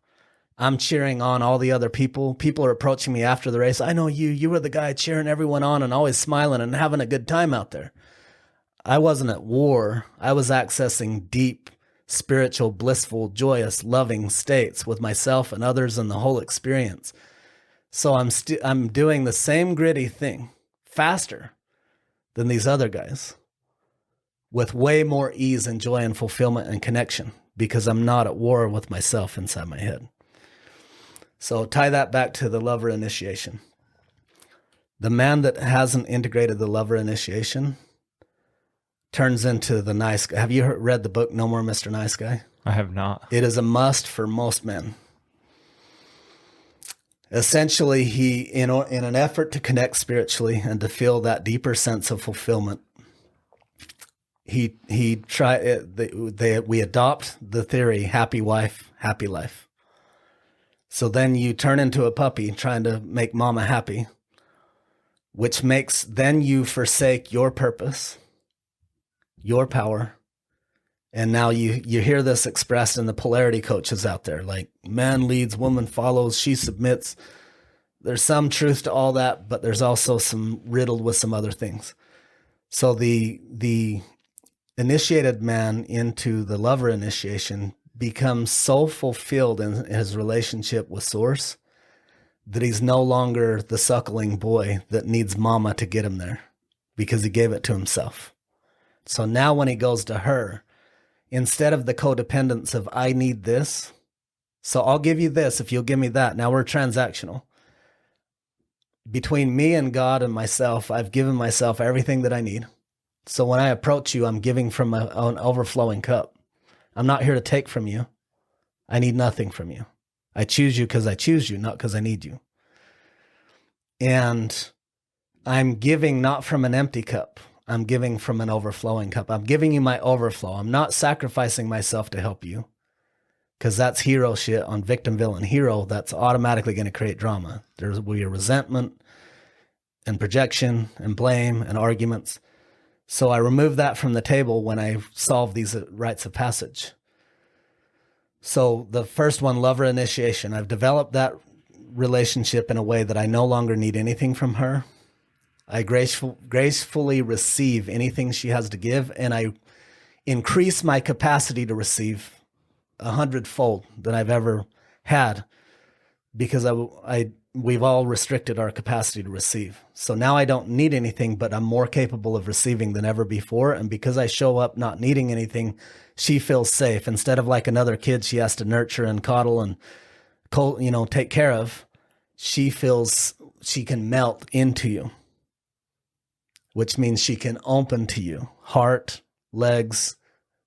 I'm cheering on all the other people. People are approaching me after the race. I know you were the guy cheering everyone on and always smiling and having a good time out there. I wasn't at war. I was accessing deep, spiritual, blissful, joyous, loving states with myself and others and the whole experience. So I'm doing the same gritty thing faster than these other guys with way more ease and joy and fulfillment and connection because I'm not at war with myself inside my head. So tie that back to the lover initiation. The man that hasn't integrated the lover initiation turns into the nice guy. Have you read the book No More Mr. Nice Guy? I have not. It is a must for most men. Essentially, he, in an effort to connect spiritually and to feel that deeper sense of fulfillment, we adopt the theory, happy wife, happy life. So then you turn into a puppy trying to make mama happy, which makes then you forsake your purpose, your power. And now you hear this expressed in the polarity coaches out there, like man leads, woman follows, she submits. There's some truth to all that, but there's also some riddled with some other things. So the initiated man into the lover initiation becomes so fulfilled in his relationship with Source that he's no longer the suckling boy that needs mama to get him there because he gave it to himself. So now when he goes to her, instead of the codependence of I need this, so I'll give you this if you'll give me that. Now we're transactional. Between me and God and myself, I've given myself everything that I need. So when I approach you, I'm giving from my own overflowing cup. I'm not here to take from you. I need nothing from you. I choose you because I choose you, not because I need you. And I'm giving not from an empty cup. I'm giving from an overflowing cup. I'm giving you my overflow. I'm not sacrificing myself to help you because that's hero shit on victim, villain, hero. That's automatically going to create drama. There's will be resentment and projection and blame and arguments. So I remove that from the table when I solve these rites of passage. So the first one, lover initiation. I've developed that relationship in a way that I no longer need anything from her. I gracefully receive anything she has to give, and I increase my capacity to receive 100-fold than I've ever had because we've all restricted our capacity to receive. So now I don't need anything, but I'm more capable of receiving than ever before. And because I show up not needing anything, she feels safe. Instead of like another kid she has to nurture and coddle and, take care of, she feels she can melt into you, which means she can open to you, heart, legs,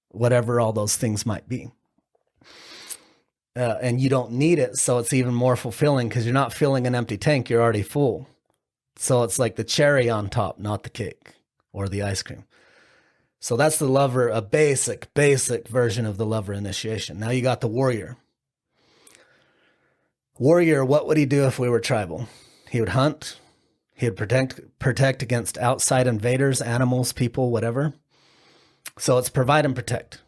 whatever all those things might be. And you don't need it, so it's even more fulfilling because you're not filling an empty tank, you're already full. So it's like the cherry on top, not the cake or the ice cream. So that's the lover, a basic version of the lover initiation. Now you got the warrior. Warrior, what would he do if we were tribal? He would hunt. He would protect against outside invaders, animals, people, whatever. So it's provide and protect.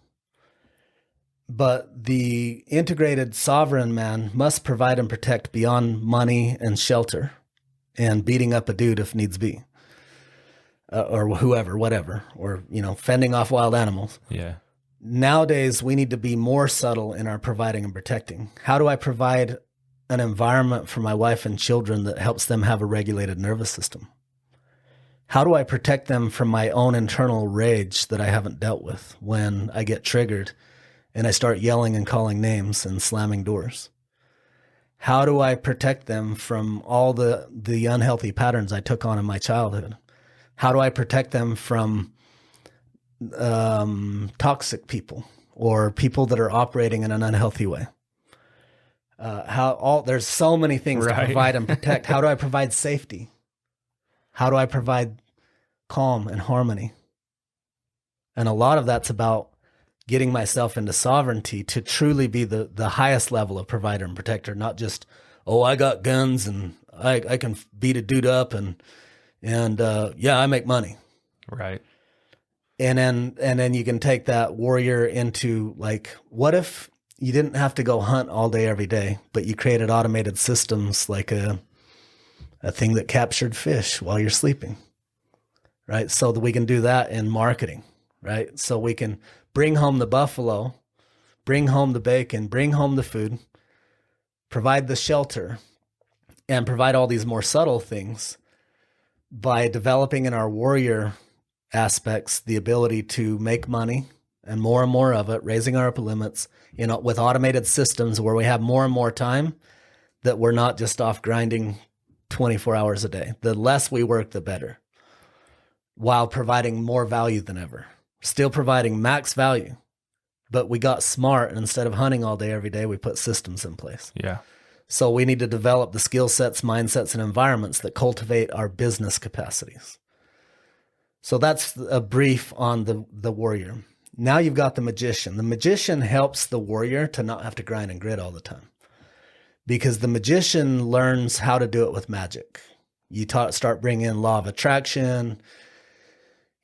But the integrated sovereign man must provide and protect beyond money and shelter and beating up a dude if needs be. Or whoever, whatever, or, fending off wild animals. Yeah. Nowadays, we need to be more subtle in our providing and protecting. How do I provide an environment for my wife and children that helps them have a regulated nervous system? How do I protect them from my own internal rage that I haven't dealt with when I get triggered and I start yelling and calling names and slamming doors? How do I protect them from all the unhealthy patterns I took on in my childhood? How do I protect them from toxic people or people that are operating in an unhealthy way? There's so many things to provide and protect. How do I provide safety? How do I provide calm and harmony? And a lot of that's about getting myself into sovereignty to truly be the highest level of provider and protector, not just, I got guns and I can beat a dude up and I make money. Right. And then you can take that warrior into like, what if you didn't have to go hunt all day, every day, but you created automated systems like a thing that captured fish while you're sleeping, right? So that we can do that in marketing, right? So we can bring home the buffalo, bring home the bacon, bring home the food, provide the shelter, and provide all these more subtle things by developing in our warrior aspects the ability to make money and more of it, raising our upper limits, with automated systems where we have more and more time that we're not just off grinding 24 hours a day. The less we work, the better, while providing more value than ever. Still providing max value, but we got smart, and instead of hunting all day, every day, we put systems in place. Yeah. So we need to develop the skill sets, mindsets, and environments that cultivate our business capacities. So that's a brief on the warrior. Now you've got the magician. The magician helps the warrior to not have to grind and grit all the time, because the magician learns how to do it with magic. You start bringing in law of attraction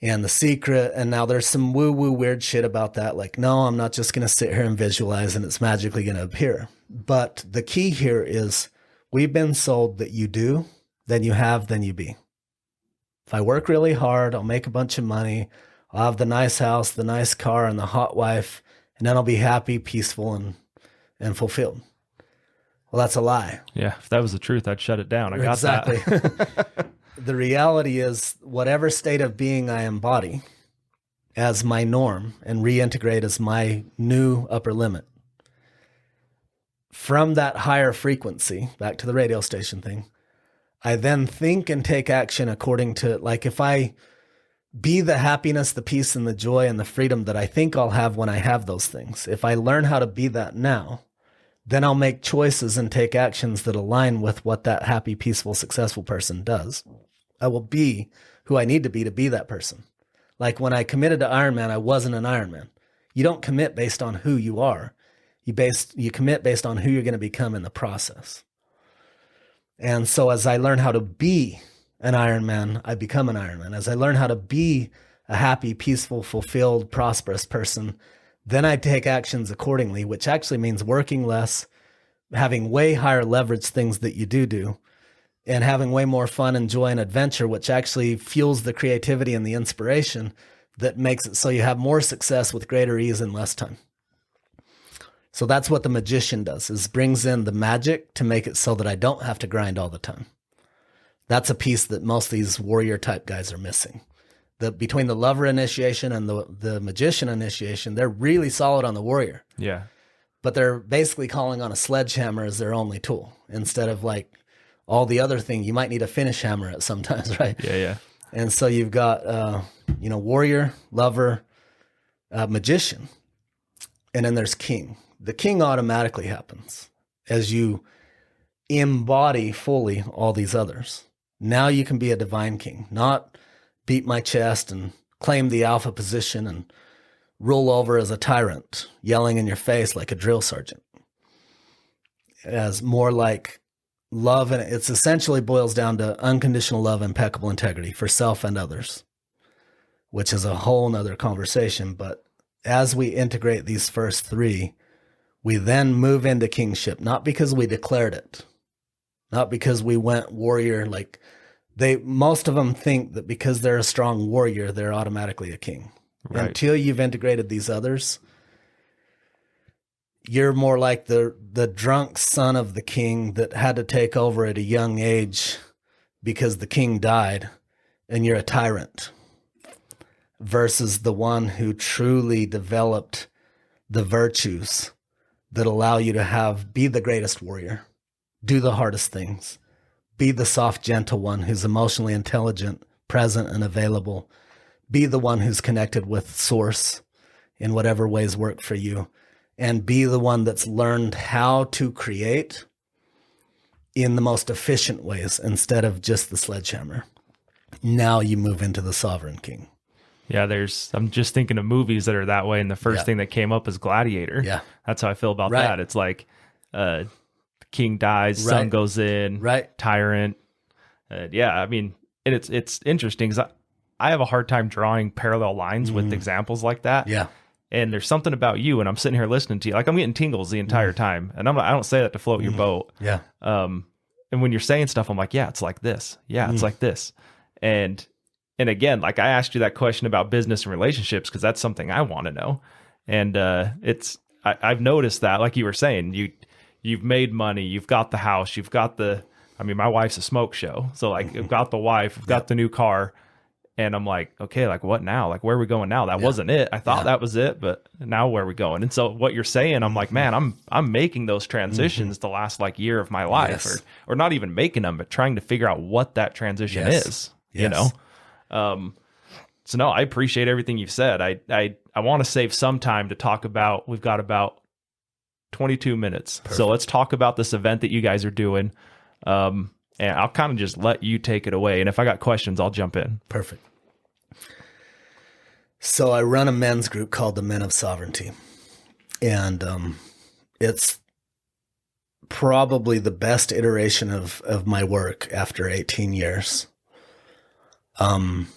and the secret. And now there's some woo-woo weird shit about that. Like, no, I'm not just going to sit here and visualize and it's magically going to appear. But the key here is we've been sold that you do, then you have, then you be. If I work really hard, I'll make a bunch of money. I'll have the nice house, the nice car, and the hot wife, and then I'll be happy, peaceful, and fulfilled. Well, that's a lie. Yeah, if that was the truth, I'd shut it down. I got exactly. that. The reality is whatever state of being I embody as my norm and reintegrate as my new upper limit, from that higher frequency, back to the radio station thing, I then think and take action according to, like, if I be the happiness, the peace, and the joy and the freedom that I think I'll have when I have those things. If I learn how to be that now, then I'll make choices and take actions that align with what that happy, peaceful, successful person does. I will be who I need to be that person. Like when I committed to Ironman, I wasn't an Ironman. You don't commit based on who you are. You commit based on who you're going to become in the process. And so as I learn how to be an Ironman, I become an Ironman. As I learn how to be a happy, peaceful, fulfilled, prosperous person, then I take actions accordingly, which actually means working less, having way higher leverage things that you do, and having way more fun and joy and adventure, which actually fuels the creativity and the inspiration that makes it so you have more success with greater ease and less time. So that's what the magician does, is brings in the magic to make it so that I don't have to grind all the time. That's a piece that most of these warrior type guys are missing. Between the lover initiation and the magician initiation, they're really solid on the warrior. Yeah. But they're basically calling on a sledgehammer as their only tool instead of like all the other thing. You might need a finish hammer at sometimes, right? Yeah, yeah. And so you've got, warrior, lover, magician, and then there's king. The king automatically happens as you embody fully all these others. Now you can be a divine king, not beat my chest and claim the alpha position and roll over as a tyrant, yelling in your face like a drill sergeant. As more like love, and it's essentially boils down to unconditional love, impeccable integrity for self and others, which is a whole nother conversation. But as we integrate these first three, we then move into kingship, not because we declared it, not because we went warrior. Like most of them think that because they're a strong warrior, they're automatically a king. Right. Until you've integrated these others, you're more like the drunk son of the king that had to take over at a young age because the king died, and you're a tyrant, versus the one who truly developed the virtues that allow you to be the greatest warrior, do the hardest things, be the soft, gentle one who's emotionally intelligent, present, and available, be the one who's connected with source in whatever ways work for you, and be the one that's learned how to create in the most efficient ways instead of just the sledgehammer. Now you move into the sovereign king. Yeah, I'm just thinking of movies that are that way, and the first thing that came up is Gladiator. Yeah. That's how I feel about that. It's like the king dies, son goes in, tyrant. I mean, and it's interesting because I have a hard time drawing parallel lines with examples like that. Yeah. And there's something about you, and I'm sitting here listening to you, like I'm getting tingles the entire time. And I don't say that to float your boat. Yeah. And when you're saying stuff, I'm like, yeah, it's like this. Yeah, it's like this. And again, like I asked you that question about business and relationships because that's something I want to know. And I've noticed that, like you were saying, you've made money, you've got the house, you've got my wife's a smoke show. So like I've got the wife, I've got the new car. And I'm like, okay, like what now? Like where are we going now? That wasn't it. I thought that was it, but now where are we going? And so what you're saying, I'm like, man, I'm making those transitions the last like year of my life, or not even making them, but trying to figure out what that transition is. You know? So no, I appreciate everything you've said. I want to save some time to talk about, we've got about 22 minutes. Perfect. So let's talk about this event that you guys are doing. And I'll kind of just let you take it away. And if I got questions, I'll jump in. Perfect. So I run a men's group called the Men of Sovereignty. And it's probably the best iteration of my work after 18 years. I've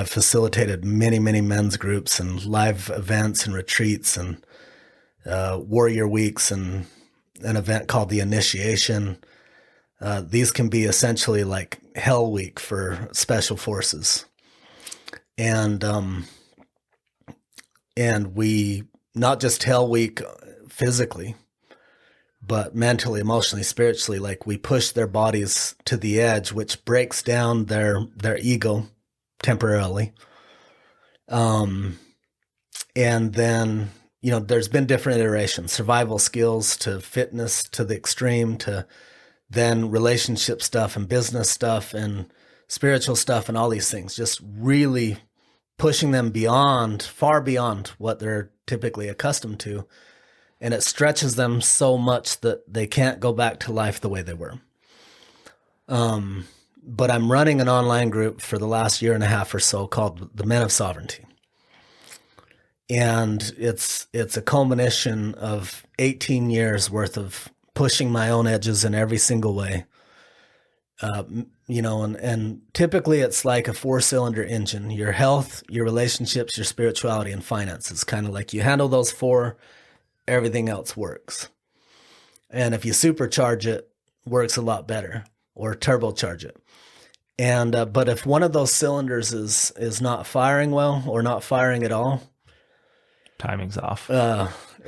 facilitated many, many men's groups and live events and retreats and warrior weeks and an event called the Initiation. These can be essentially like Hell Week for special forces. And we, not just Hell Week physically, but mentally, emotionally, spiritually, like we push their bodies to the edge, which breaks down their ego temporarily. And then, there's been different iterations, survival skills to fitness to the extreme to then relationship stuff and business stuff and spiritual stuff and all these things, just really pushing them far beyond what they're typically accustomed to. And it stretches them so much that they can't go back to life the way they were. But I'm running an online group for the last year and a half or so called the Men of Sovereignty. And it's a culmination of 18 years worth of pushing my own edges in every single way. And typically it's like a 4-cylinder engine, your health, your relationships, your spirituality, and finances. Kind of like you handle those 4, everything else works. And if you supercharge it, works a lot better, or turbocharge it. And, but if one of those cylinders is not firing well or not firing at all, timing's off.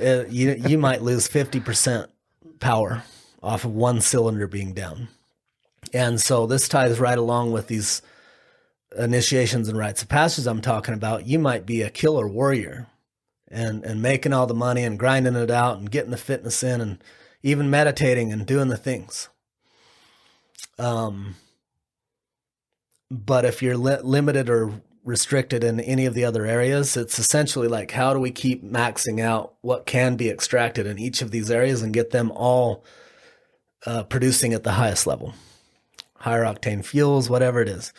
You might lose 50% power off of one cylinder being down. And so this ties right along with these initiations and rites of passage I'm talking about. You might be a killer warrior and making all the money and grinding it out and getting the fitness in and even meditating and doing the things. But if you're limited or restricted in any of the other areas, it's essentially like, how do we keep maxing out what can be extracted in each of these areas and get them all producing at the highest level, higher octane fuels, whatever it is.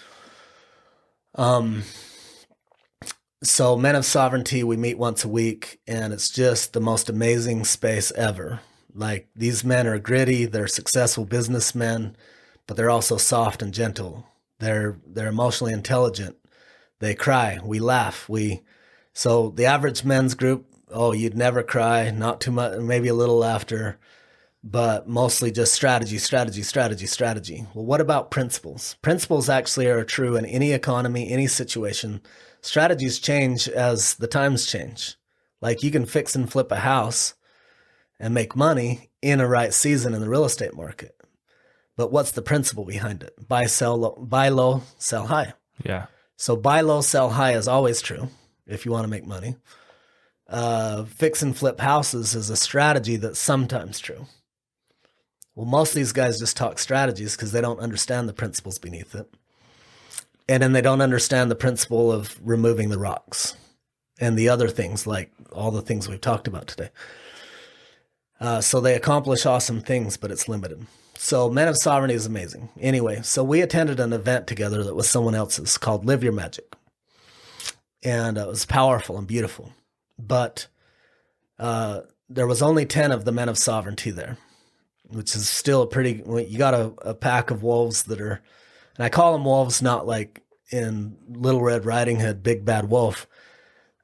So Men of Sovereignty, we meet once a week, and it's just the most amazing space ever. Like, these men are gritty, they're successful businessmen, but they're also soft and gentle. They're emotionally intelligent. They cry, we laugh. So the average men's group, you'd never cry, not too much, maybe a little laughter, but mostly just strategy. Well, what about principles? Principles actually are true in any economy, any situation. Strategies change as the times change. Like, you can fix and flip a house and make money in a right season in the real estate market. But what's the principle behind it? Buy low, sell high. Yeah. So buy low, sell high is always true if you want to make money. Fix and flip houses is a strategy that's sometimes true. Well, most of these guys just talk strategies because they don't understand the principles beneath it. And then they don't understand the principle of removing the rocks and the other things, like all the things we've talked about today. So they accomplish awesome things, but it's limited. So Men of Sovereignty is amazing. Anyway, so we attended an event together that was someone else's called Live Your Magic. And it was powerful and beautiful. But there was only 10 of the Men of Sovereignty there, which is still you got a pack of wolves that are, and I call them wolves, not like in Little Red Riding Hood, Big Bad Wolf.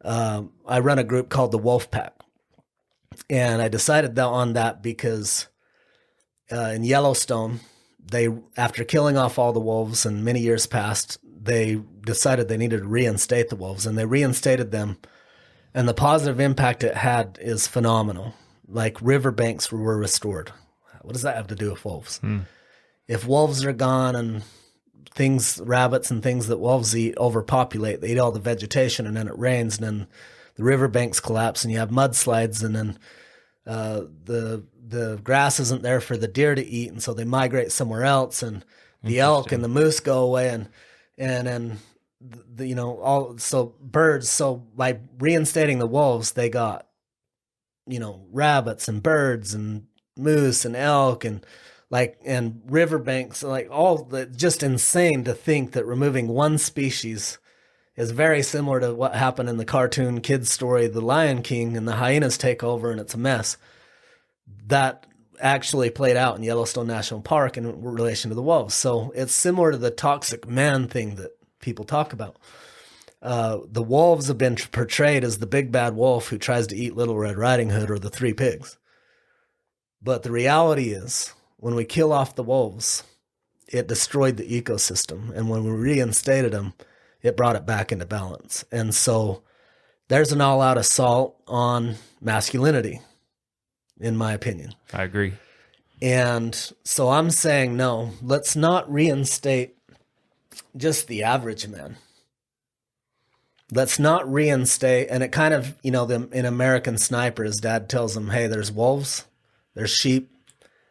I run a group called the Wolf Pack. And I decided on that because in Yellowstone, after killing off all the wolves and many years passed, they decided they needed to reinstate the wolves, and they reinstated them. And the positive impact it had is phenomenal. Like riverbanks were restored. What does that have to do with wolves? If wolves are gone and rabbits and things that wolves eat overpopulate, they eat all the vegetation, and then it rains, and then the riverbanks collapse, and you have mudslides, and then the grass isn't there for the deer to eat, and so they migrate somewhere else, and the elk and the moose go away, and then birds. So by reinstating the wolves, they got rabbits and birds and moose and elk and riverbanks, just insane to think that removing one species is very similar to what happened in the cartoon kids story, The Lion King, and the hyenas take over and it's a mess. That actually played out in Yellowstone National Park in relation to the wolves. So it's similar to the toxic man thing that people talk about. The wolves have been portrayed as the big bad wolf who tries to eat Little Red Riding Hood or the Three Pigs. But the reality is, when we kill off the wolves, it destroyed the ecosystem. And when we reinstated them, it brought it back into balance. And so there's an all-out assault on masculinity, in my opinion. I agree. And so I'm saying, no, let's not reinstate just the average man. Let's not reinstate, and it kind of, in American Sniper, his dad tells him, hey, there's wolves, there's sheep,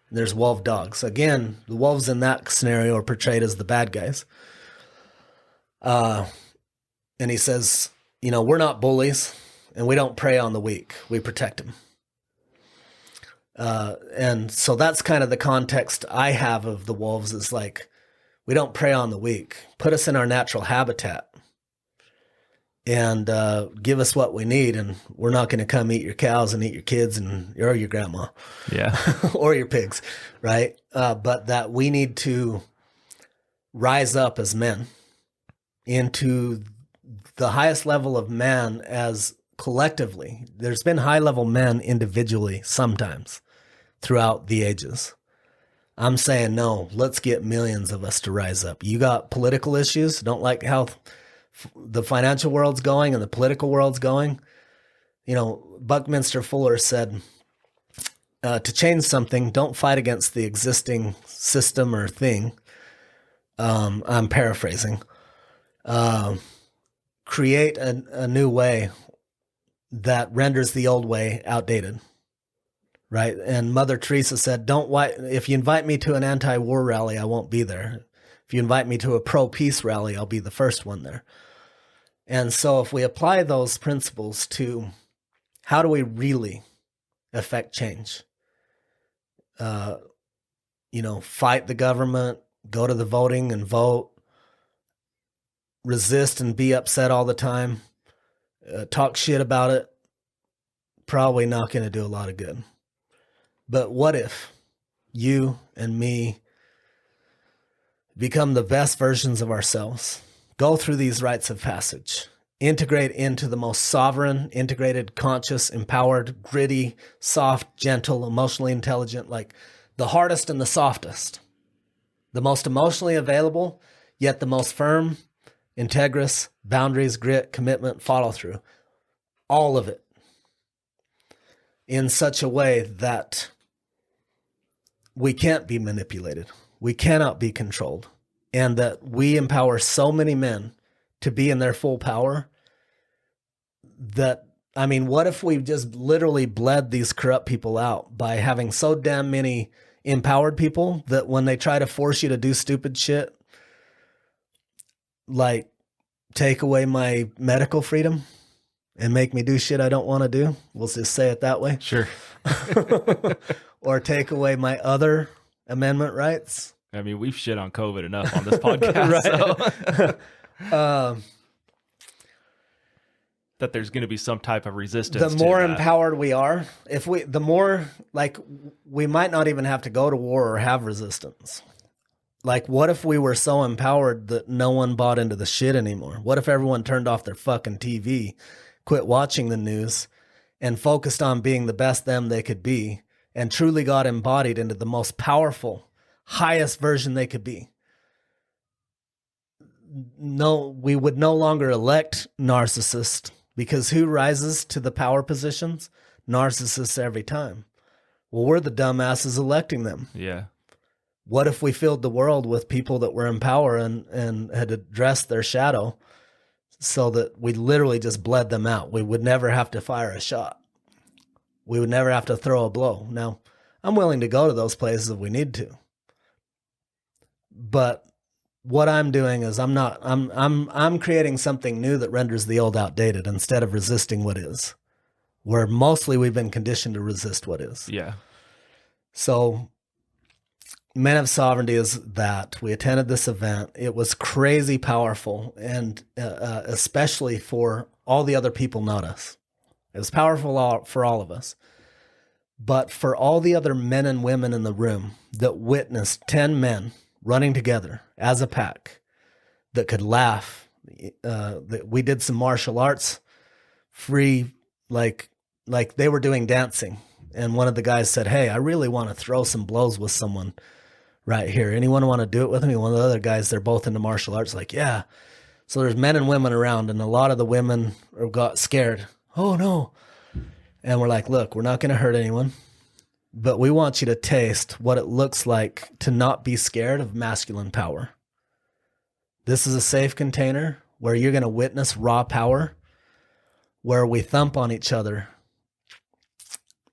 and there's wolf dogs. Again, the wolves in that scenario are portrayed as the bad guys. And he says, we're not bullies, and we don't prey on the weak. We protect them. And so that's kind of the context I have of the wolves, is like, we don't prey on the weak. Put us in our natural habitat and give us what we need, and we're not going to come eat your cows and eat your kids or your grandma. Yeah. Or your pigs, right? But that we need to rise up as men into the highest level of man as collectively. There's been high-level men individually sometimes throughout the ages. I'm saying, no, let's get millions of us to rise up. You got political issues, don't like how the financial world's going and the political world's going. Buckminster Fuller said, to change something, don't fight against the existing system or thing. I'm paraphrasing. Create a new way that renders the old way outdated. Right. And Mother Teresa said, if you invite me to an anti-war rally, I won't be there. If you invite me to a pro-peace rally, I'll be the first one there. And so if we apply those principles to how do we really affect change? Fight the government, go to the voting and vote, resist and be upset all the time, talk shit about it, probably not going to do a lot of good. But what if you and me become the best versions of ourselves, go through these rites of passage, integrate into the most sovereign, integrated, conscious, empowered, gritty, soft, gentle, emotionally intelligent, like the hardest and the softest, the most emotionally available, yet the most firm, integrous, boundaries, grit, commitment, follow through, all of it in such a way that we can't be manipulated. We cannot be controlled. And that we empower so many men to be in their full power what if we just literally bled these corrupt people out by having so damn many empowered people that when they try to force you to do stupid shit, like take away my medical freedom and make me do shit I don't want to do. We'll just say it that way. Sure. Or take away my other amendment rights. I mean, we've shit on COVID enough on this podcast. So. That there's going to be some type of resistance. The more empowered we are, the more we might not even have to go to war or have resistance. Like, what if we were so empowered that no one bought into the shit anymore? What if everyone turned off their fucking TV, quit watching the news, and focused on being the best them they could be, and truly got embodied into the most powerful, highest version they could be. No, we would no longer elect narcissists, because who rises to the power positions? Narcissists every time. Well, we're the dumbasses electing them. Yeah. What if we filled the world with people that were in power and had addressed their shadow so that we literally just bled them out? We would never have to fire a shot. We would never have to throw a blow. Now, I'm willing to go to those places if we need to. But what I'm doing is I'm creating something new that renders the old outdated instead of resisting what is. Where mostly we've been conditioned to resist what is. Yeah. So Men of Sovereignty is that. We attended this event. It was crazy powerful, and especially for all the other people, not us. It was powerful for all of us. But for all the other men and women in the room that witnessed 10 men running together as a pack that could laugh, we did some martial arts, free, like they were doing dancing. And one of the guys said, "Hey, I really want to throw some blows with someone right here. Anyone want to do it with me?" One of the other guys, they're both into martial arts, like, yeah. So there's men and women around, and a lot of the women got scared. Oh, no. And we're like, look, we're not going to hurt anyone, but we want you to taste what it looks like to not be scared of masculine power. This is a safe container where you're going to witness raw power, where we thump on each other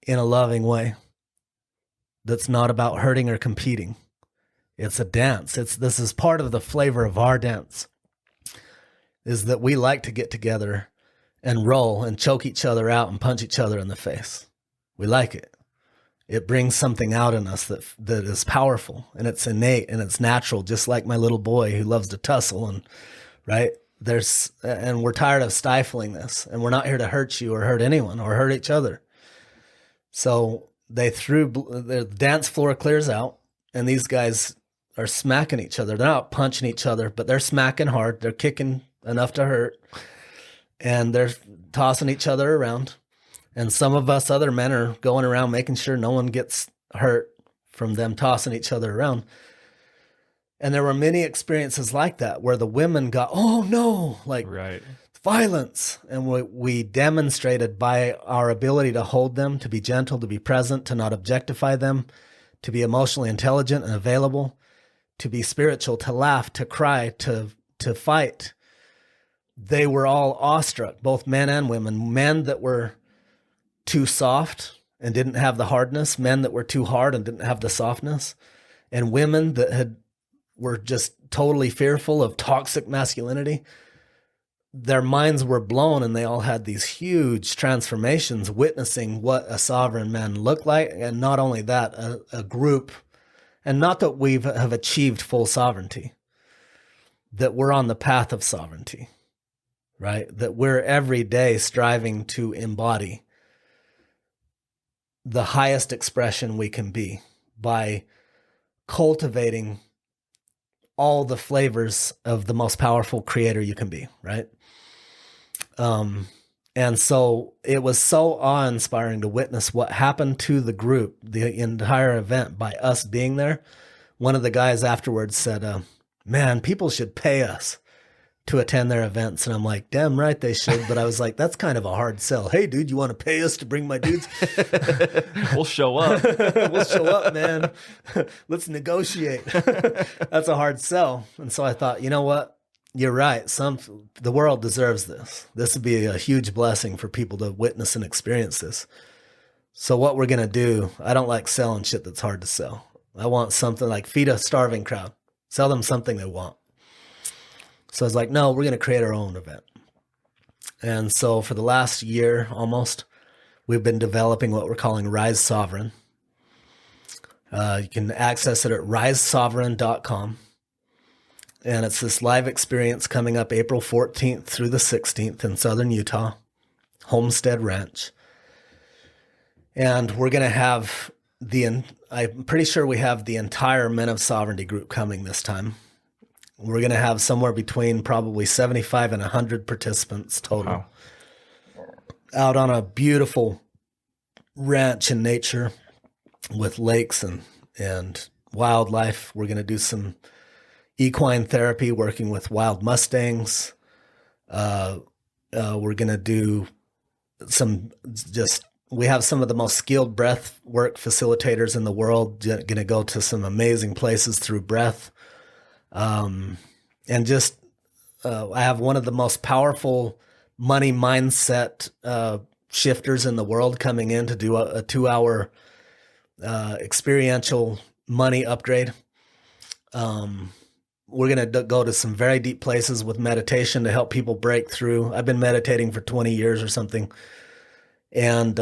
in a loving way that's not about hurting or competing. It's a dance. This is part of the flavor of our dance, is that we like to get together and roll and choke each other out and punch each other in the face. We like it. It brings something out in us that is powerful, and it's innate and it's natural, just like my little boy who loves to tussle, and right? And we're tired of stifling this, and we're not here to hurt you or hurt anyone or hurt each other. So the dance floor clears out, and these guys are smacking each other. They're not punching each other, but they're smacking hard. They're kicking enough to hurt, and they're tossing each other around. And some of us other men are going around making sure no one gets hurt from them tossing each other around. And there were many experiences like that where the women got, oh no, like right. Violence. And we demonstrated by our ability to hold them, to be gentle, to be present, to not objectify them, to be emotionally intelligent and available, to be spiritual, to laugh, to cry, to fight. They were all awestruck, both men and women. Men that were too soft and didn't have the hardness, men that were too hard and didn't have the softness, and women that were just totally fearful of toxic masculinity. Their minds were blown, and they all had these huge transformations witnessing what a sovereign man looked like. And not only that, a group, and not that we have achieved full sovereignty, that we're on the path of sovereignty, right? That we're every day striving to embody the highest expression we can be by cultivating all the flavors of the most powerful creator you can be, right? And so it was so awe-inspiring to witness what happened to the group, the entire event, by us being there. One of the guys afterwards said, man, people should pay us to attend their events. And I'm like, damn right they should. But I was like, that's kind of a hard sell. Hey, dude, you want to pay us to bring my dudes? We'll show up. We'll show up, man. Let's negotiate. That's a hard sell. And so I thought, you know what? You're right. The world deserves this. This would be a huge blessing for people to witness and experience this. So what we're going to do, I don't like selling shit that's hard to sell. I want something like feed a starving crowd. Sell them something they want. So I was like, no, we're going to create our own event. And so for the last year almost, we've been developing what we're calling Rise Sovereign. You can access it at risesovereign.com. And it's this live experience coming up April 14th through the 16th in southern Utah, Homestead Ranch. And we're going to have I'm pretty sure we have the entire Men of Sovereignty group coming this time. We're going to have somewhere between probably 75 and 100 participants total. out on a beautiful ranch in nature with lakes and wildlife. We're going to do some equine therapy, working with wild Mustangs. We're going to do we have some of the most skilled breath work facilitators in the world, going to go to some amazing places through breath. I have one of the most powerful money mindset shifters in the world coming in to do a 2-hour experiential money upgrade. We're going to go to some very deep places with meditation to help people break through. I've been meditating for 20 years or something. And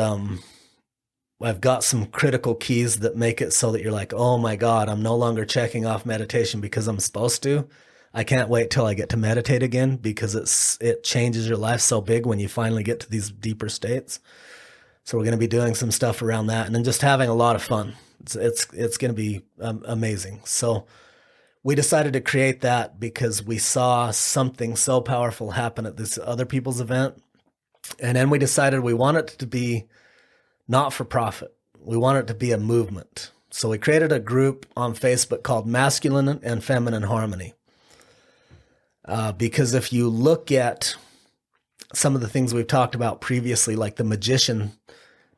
I've got some critical keys that make it so that you're like, oh my God, I'm no longer checking off meditation because I'm supposed to. I can't wait till I get to meditate again, because it changes your life so big when you finally get to these deeper states. So we're going to be doing some stuff around that, and then just having a lot of fun. It's going to be amazing. So we decided to create that because we saw something so powerful happen at this other people's event. And then we decided we want it to be not for profit. We want it to be a movement. So we created a group on Facebook called Masculine and Feminine Harmony. Because if you look at some of the things we've talked about previously, like the magician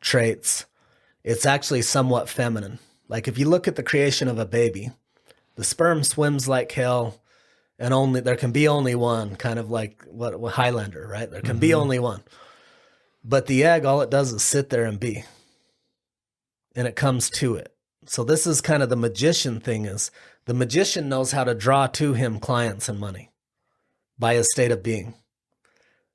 traits, it's actually somewhat feminine. Like if you look at the creation of a baby, the sperm swims like hell, and there can be only one, kind of like what Highlander, right? There can be only one. But the egg, all it does is sit there and be. And it comes to it. So this is kind of the magician thing, is the magician knows how to draw to him clients and money by his state of being.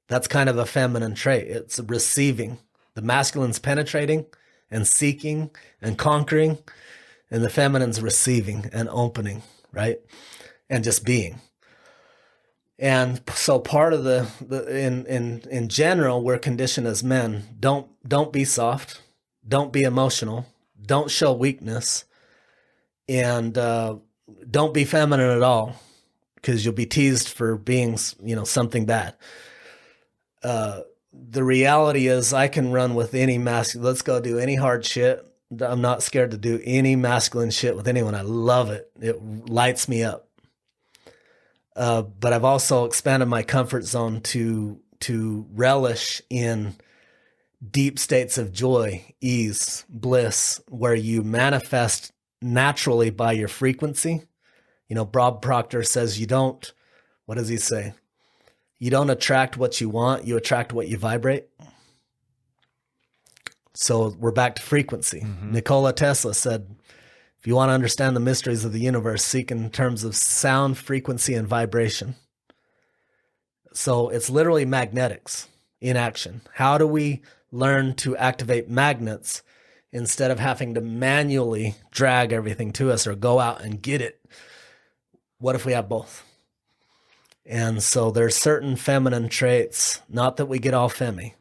That's kind of a feminine trait. It's receiving. The masculine's penetrating and seeking and conquering, and the feminine's receiving and opening, and just being. And so part of in general, we're conditioned as men, don't be soft, don't be emotional, don't show weakness, and don't be feminine at all, because you'll be teased for being, something bad. The reality is I can run with any masculine. Let's go do any hard shit. I'm not scared to do any masculine shit with anyone. I love it. It lights me up. But I've also expanded my comfort zone to relish in deep states of joy, ease, bliss, where you manifest naturally by your frequency. Bob Proctor says what does he say? You don't attract what you want, you attract what you vibrate. So we're back to frequency. Mm-hmm. Nikola Tesla said, if you want to understand the mysteries of the universe, seek in terms of sound, frequency, and vibration. So it's literally magnetics in action. How do we learn to activate magnets instead of having to manually drag everything to us or go out and get it? What if we have both? And so there's certain feminine traits, not that we get all femmy.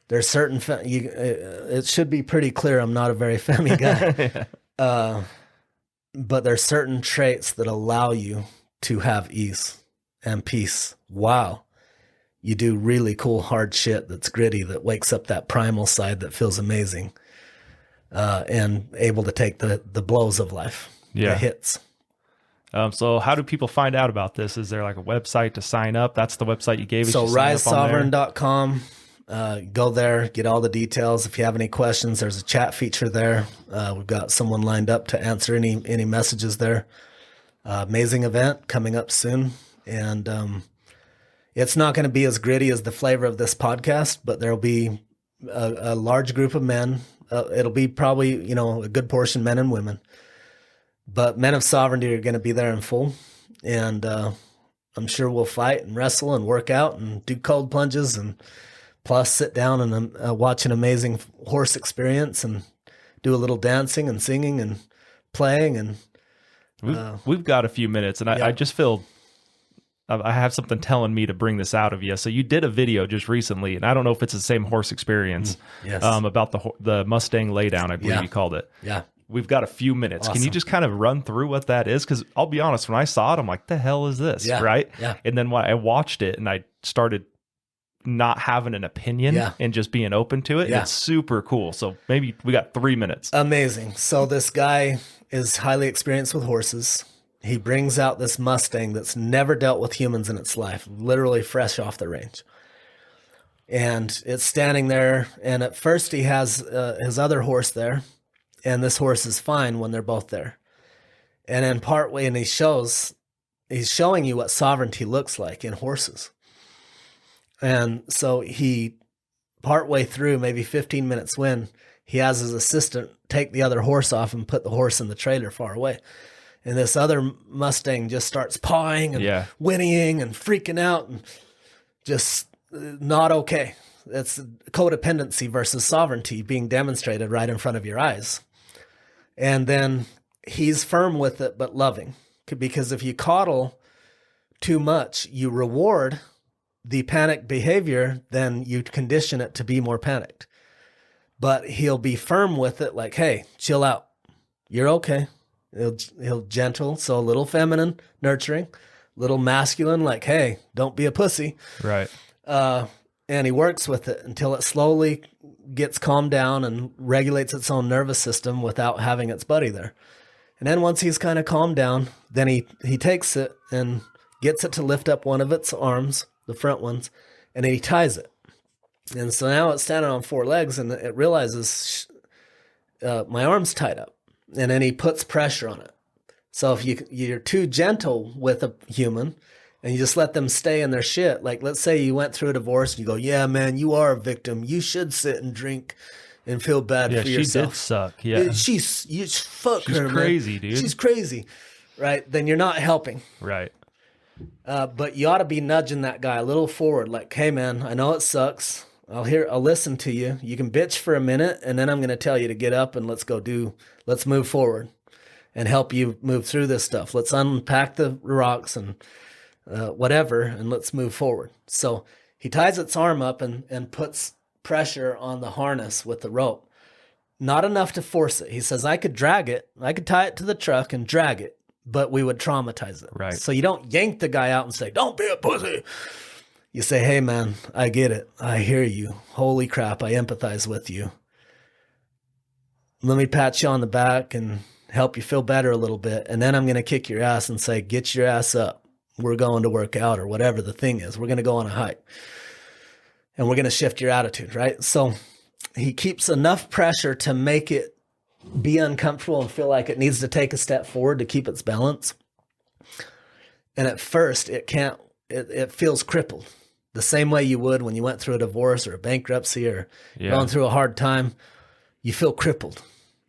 There's certain, it should be pretty clear I'm not a very femmy guy. Yeah. But there's certain traits that allow you to have ease and peace. Wow. You do really cool, hard shit that's gritty, that wakes up that primal side that feels amazing, and able to take the blows of life, the hits. So how do people find out about this? Is there like a website to sign up? That's the website you gave us. So risesovereign.com. Go there, get all the details. If you have any questions, there's a chat feature there. We've got someone lined up to answer any messages there. Amazing event coming up soon. And it's not going to be as gritty as the flavor of this podcast, but there'll be a large group of men. It'll be probably, a good portion men and women. But men of sovereignty are going to be there in full. And I'm sure we'll fight and wrestle and work out and do cold plunges, and plus sit down and watch an amazing horse experience and do a little dancing and singing and playing. And we've got a few minutes, and I just feel I have something telling me to bring this out of you. So you did a video just recently, and I don't know if it's the same horse experience, yes. About the Mustang laydown, I believe you called it. Yeah. We've got a few minutes. Awesome. Can you just kind of run through what that is? Because I'll be honest, when I saw it, I'm like, the hell is this? Yeah. Right? Yeah. And then when I watched it and I started not having an opinion and just being open to it. Yeah. It's super cool. So maybe we got 3 minutes. Amazing. So this guy is highly experienced with horses. He brings out this Mustang that's never dealt with humans in its life, literally fresh off the range. And it's standing there. And at first he has his other horse there. And this horse is fine when they're both there. And then partway, and he's showing you what sovereignty looks like in horses. And so he, partway through, maybe 15 minutes in, he has his assistant take the other horse off and put the horse in the trailer far away. And this other Mustang just starts pawing and whinnying and freaking out and just not okay. It's codependency versus sovereignty being demonstrated right in front of your eyes. And then he's firm with it, but loving. Because if you coddle too much, you reward the panic behavior, then you condition it to be more panicked. But he'll be firm with it, like, hey, chill out. You're okay. He'll gentle, so a little feminine, nurturing, little masculine, like, hey, don't be a pussy. Right. And he works with it until it slowly gets calmed down and regulates its own nervous system without having its buddy there. And then once he's kind of calmed down, then he takes it and gets it to lift up one of its arms, the front ones, and then he ties it. And so now it's standing on 4 legs, and it realizes my arm's tied up. And then he puts pressure on it. So if you're too gentle with a human and you just let them stay in their shit, like let's say you went through a divorce and you go, yeah, man, you are a victim. You should sit and drink and feel bad for yourself. She did suck. Yeah. Fuck her, man. Crazy, dude. She's crazy. Right? Then you're not helping. Right. But you ought to be nudging that guy a little forward. Like, hey, man, I know it sucks. I'll listen to you. You can bitch for a minute, and then I'm going to tell you to get up and let's move forward and help you move through this stuff. Let's unpack the rocks and whatever, and let's move forward. So he ties its arm up and puts pressure on the harness with the rope. Not enough to force it. He says, I could drag it. I could tie it to the truck and drag it, but we would traumatize it. Right. So you don't yank the guy out and say, don't be a pussy. You say, hey, man, I get it. I hear you. Holy crap, I empathize with you. Let me pat you on the back and help you feel better a little bit. And then I'm going to kick your ass and say, get your ass up. We're going to work out or whatever the thing is. We're going to go on a hike. And we're going to shift your attitude, right? So he keeps enough pressure to make it be uncomfortable and feel like it needs to take a step forward to keep its balance. And at first, it feels crippled. The same way you would when you went through a divorce or a bankruptcy or going through a hard time, you feel crippled.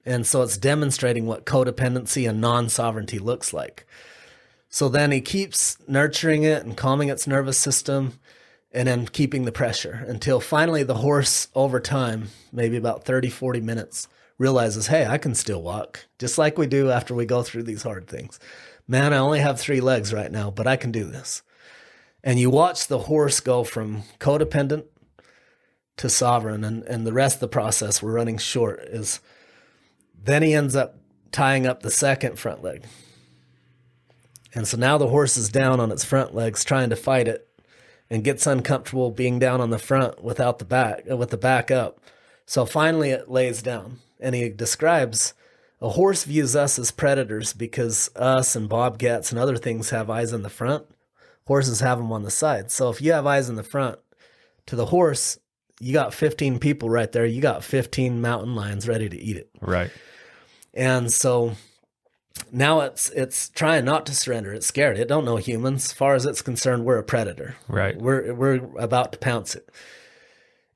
And so it's demonstrating what codependency and non-sovereignty looks like. So then he keeps nurturing it and calming its nervous system and then keeping the pressure until finally the horse over time, maybe about 30, 40 minutes, realizes, hey, I can still walk, just like we do after we go through these hard things. Man, I only have 3 legs right now, but I can do this. And you watch the horse go from codependent to sovereign, and the rest of the process, we're running short, is then he ends up tying up the second front leg. And so now the horse is down on its front legs trying to fight it and gets uncomfortable being down on the front without the back, with the back up. So finally it lays down. And he describes a horse views us as predators because us and bobcats and other things have eyes in the front. Horses have them on the side. So if you have eyes in the front, to the horse, you got 15 people right there. You got 15 mountain lions ready to eat it. Right. And so now it's trying not to surrender. It's scared. It don't know humans. As far as it's concerned, we're a predator. Right. We're about to pounce it.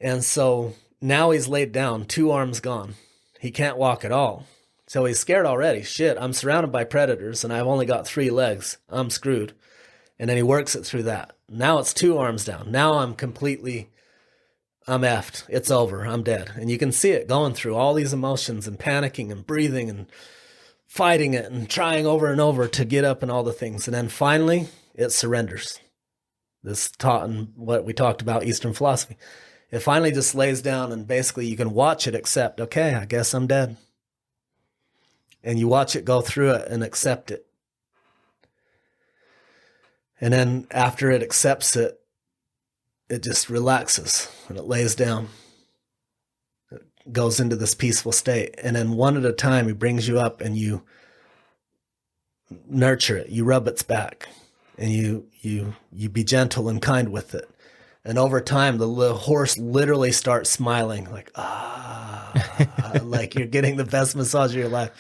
And so now he's laid down, 2 arms gone. He can't walk at all. So he's scared already. Shit, I'm surrounded by predators and I've only got 3 legs. I'm screwed. And then he works it through that. Now it's 2 arms down. Now I'm effed. It's over. I'm dead. And you can see it going through all these emotions and panicking and breathing and fighting it and trying over and over to get up and all the things. And then finally it surrenders. This taught in what we talked about, Eastern philosophy. It finally just lays down and basically you can watch it accept, okay, I guess I'm dead. And you watch it go through it and accept it. And then after it accepts it, it just relaxes and it lays down. It goes into this peaceful state. And then one at a time, he brings you up and you nurture it. You rub its back and you be gentle and kind with it. And over time, the little horse literally starts smiling like, like you're getting the best massage of your life.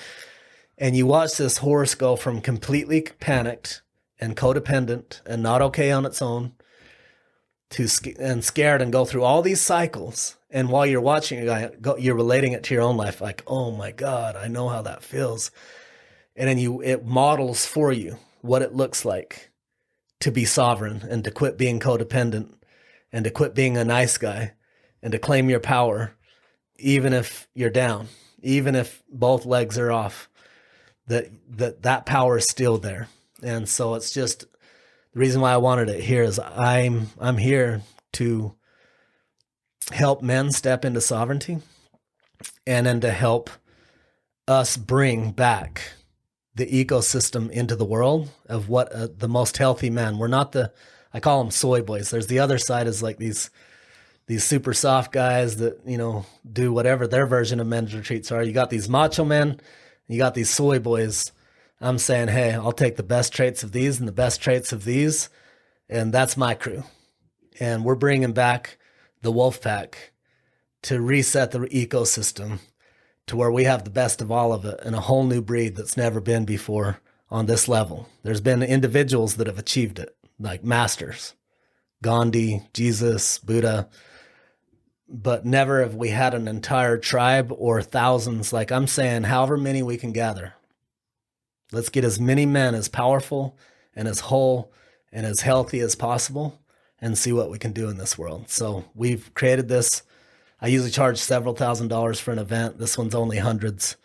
And you watch this horse go from completely panicked and codependent and not okay on its own to scared and go through all these cycles. And while you're watching it, you're relating it to your own life. Like, oh my God, I know how that feels. And then it models for you what it looks like to be sovereign and to quit being codependent and to quit being a nice guy and to claim your power, even if you're down, even if both legs are off, that power is still there. And so it's just the reason why I wanted it here is I'm here to help men step into sovereignty and then to help us bring back the ecosystem into the world of what the most healthy men. We're not I call them soy boys. There's the other side is like these super soft guys that, do whatever their version of men's retreats are. You got these macho men, you got these soy boys. I'm saying, hey, I'll take the best traits of these and the best traits of these. And that's my crew. And we're bringing back the wolf pack to reset the ecosystem to where we have the best of all of it and a whole new breed that's never been before on this level. There's been individuals that have achieved it, like masters, Gandhi, Jesus, Buddha, but never have we had an entire tribe or thousands. Like I'm saying, however many we can gather. Let's get as many men as powerful and as whole and as healthy as possible and see what we can do in this world. So we've created this. I usually charge several $1,000s for an event. This one's only hundreds,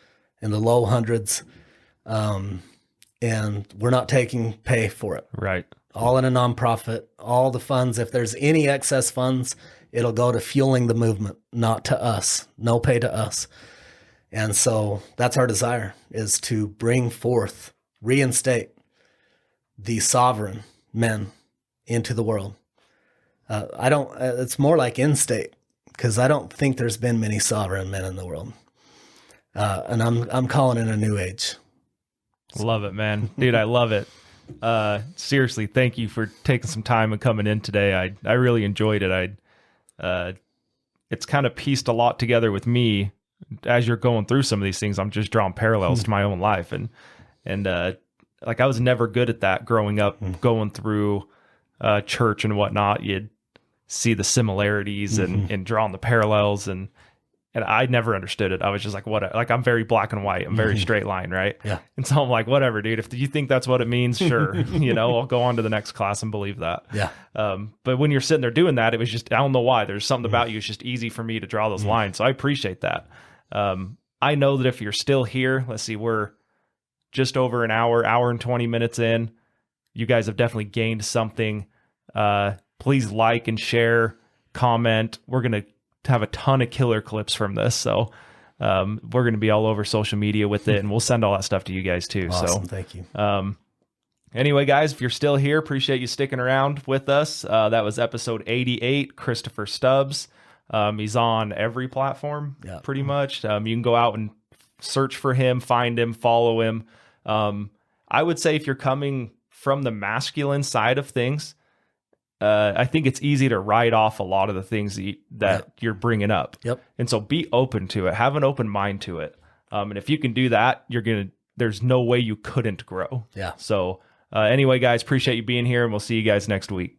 in the low hundreds. And we're not taking pay for it. Right. All in a nonprofit, all the funds. If there's any excess funds, it'll go to fueling the movement, not to us. No pay to us. And so that's our desire, is to bring forth, reinstate the sovereign men into the world. It's more like in-state, because I don't think there's been many sovereign men in the world. And I'm calling it a new age. Love it, man. Dude, I love it. Seriously, thank you for taking some time and coming in today. I really enjoyed it. It's kind of pieced a lot together with me. As you're going through some of these things, I'm just drawing parallels to my own life. And like I was never good at that growing up, going through church and whatnot. You'd see the similarities and drawing the parallels, and I never understood it. I was just like, what? Like, I'm very black and white. I'm very straight line, right? Yeah. And so I'm like, whatever, dude. If you think that's what it means, sure. I'll go on to the next class and believe that. Yeah. But when you're sitting there doing that, it was just, I don't know why. There's something about you. It's just easy for me to draw those lines. So I appreciate that. I know that if you're still here, let's see, we're just over an hour and 20 minutes in. You guys have definitely gained something. Please like and share, comment. We're going to have a ton of killer clips from this. So we're going to be all over social media with it, and we'll send all that stuff to you guys too. Awesome. So thank you. Anyway, guys, if you're still here, appreciate you sticking around with us. That was episode 88, Christopher Stubbs. He's on every platform, pretty much. You can go out and search for him, find him, follow him. I would say if you're coming from the masculine side of things, I think it's easy to write off a lot of the things that you're bringing up. Yep. And so be open to it. Have an open mind to it. And if you can do that, there's no way you couldn't grow. Yeah. So anyway, guys, appreciate you being here, and we'll see you guys next week.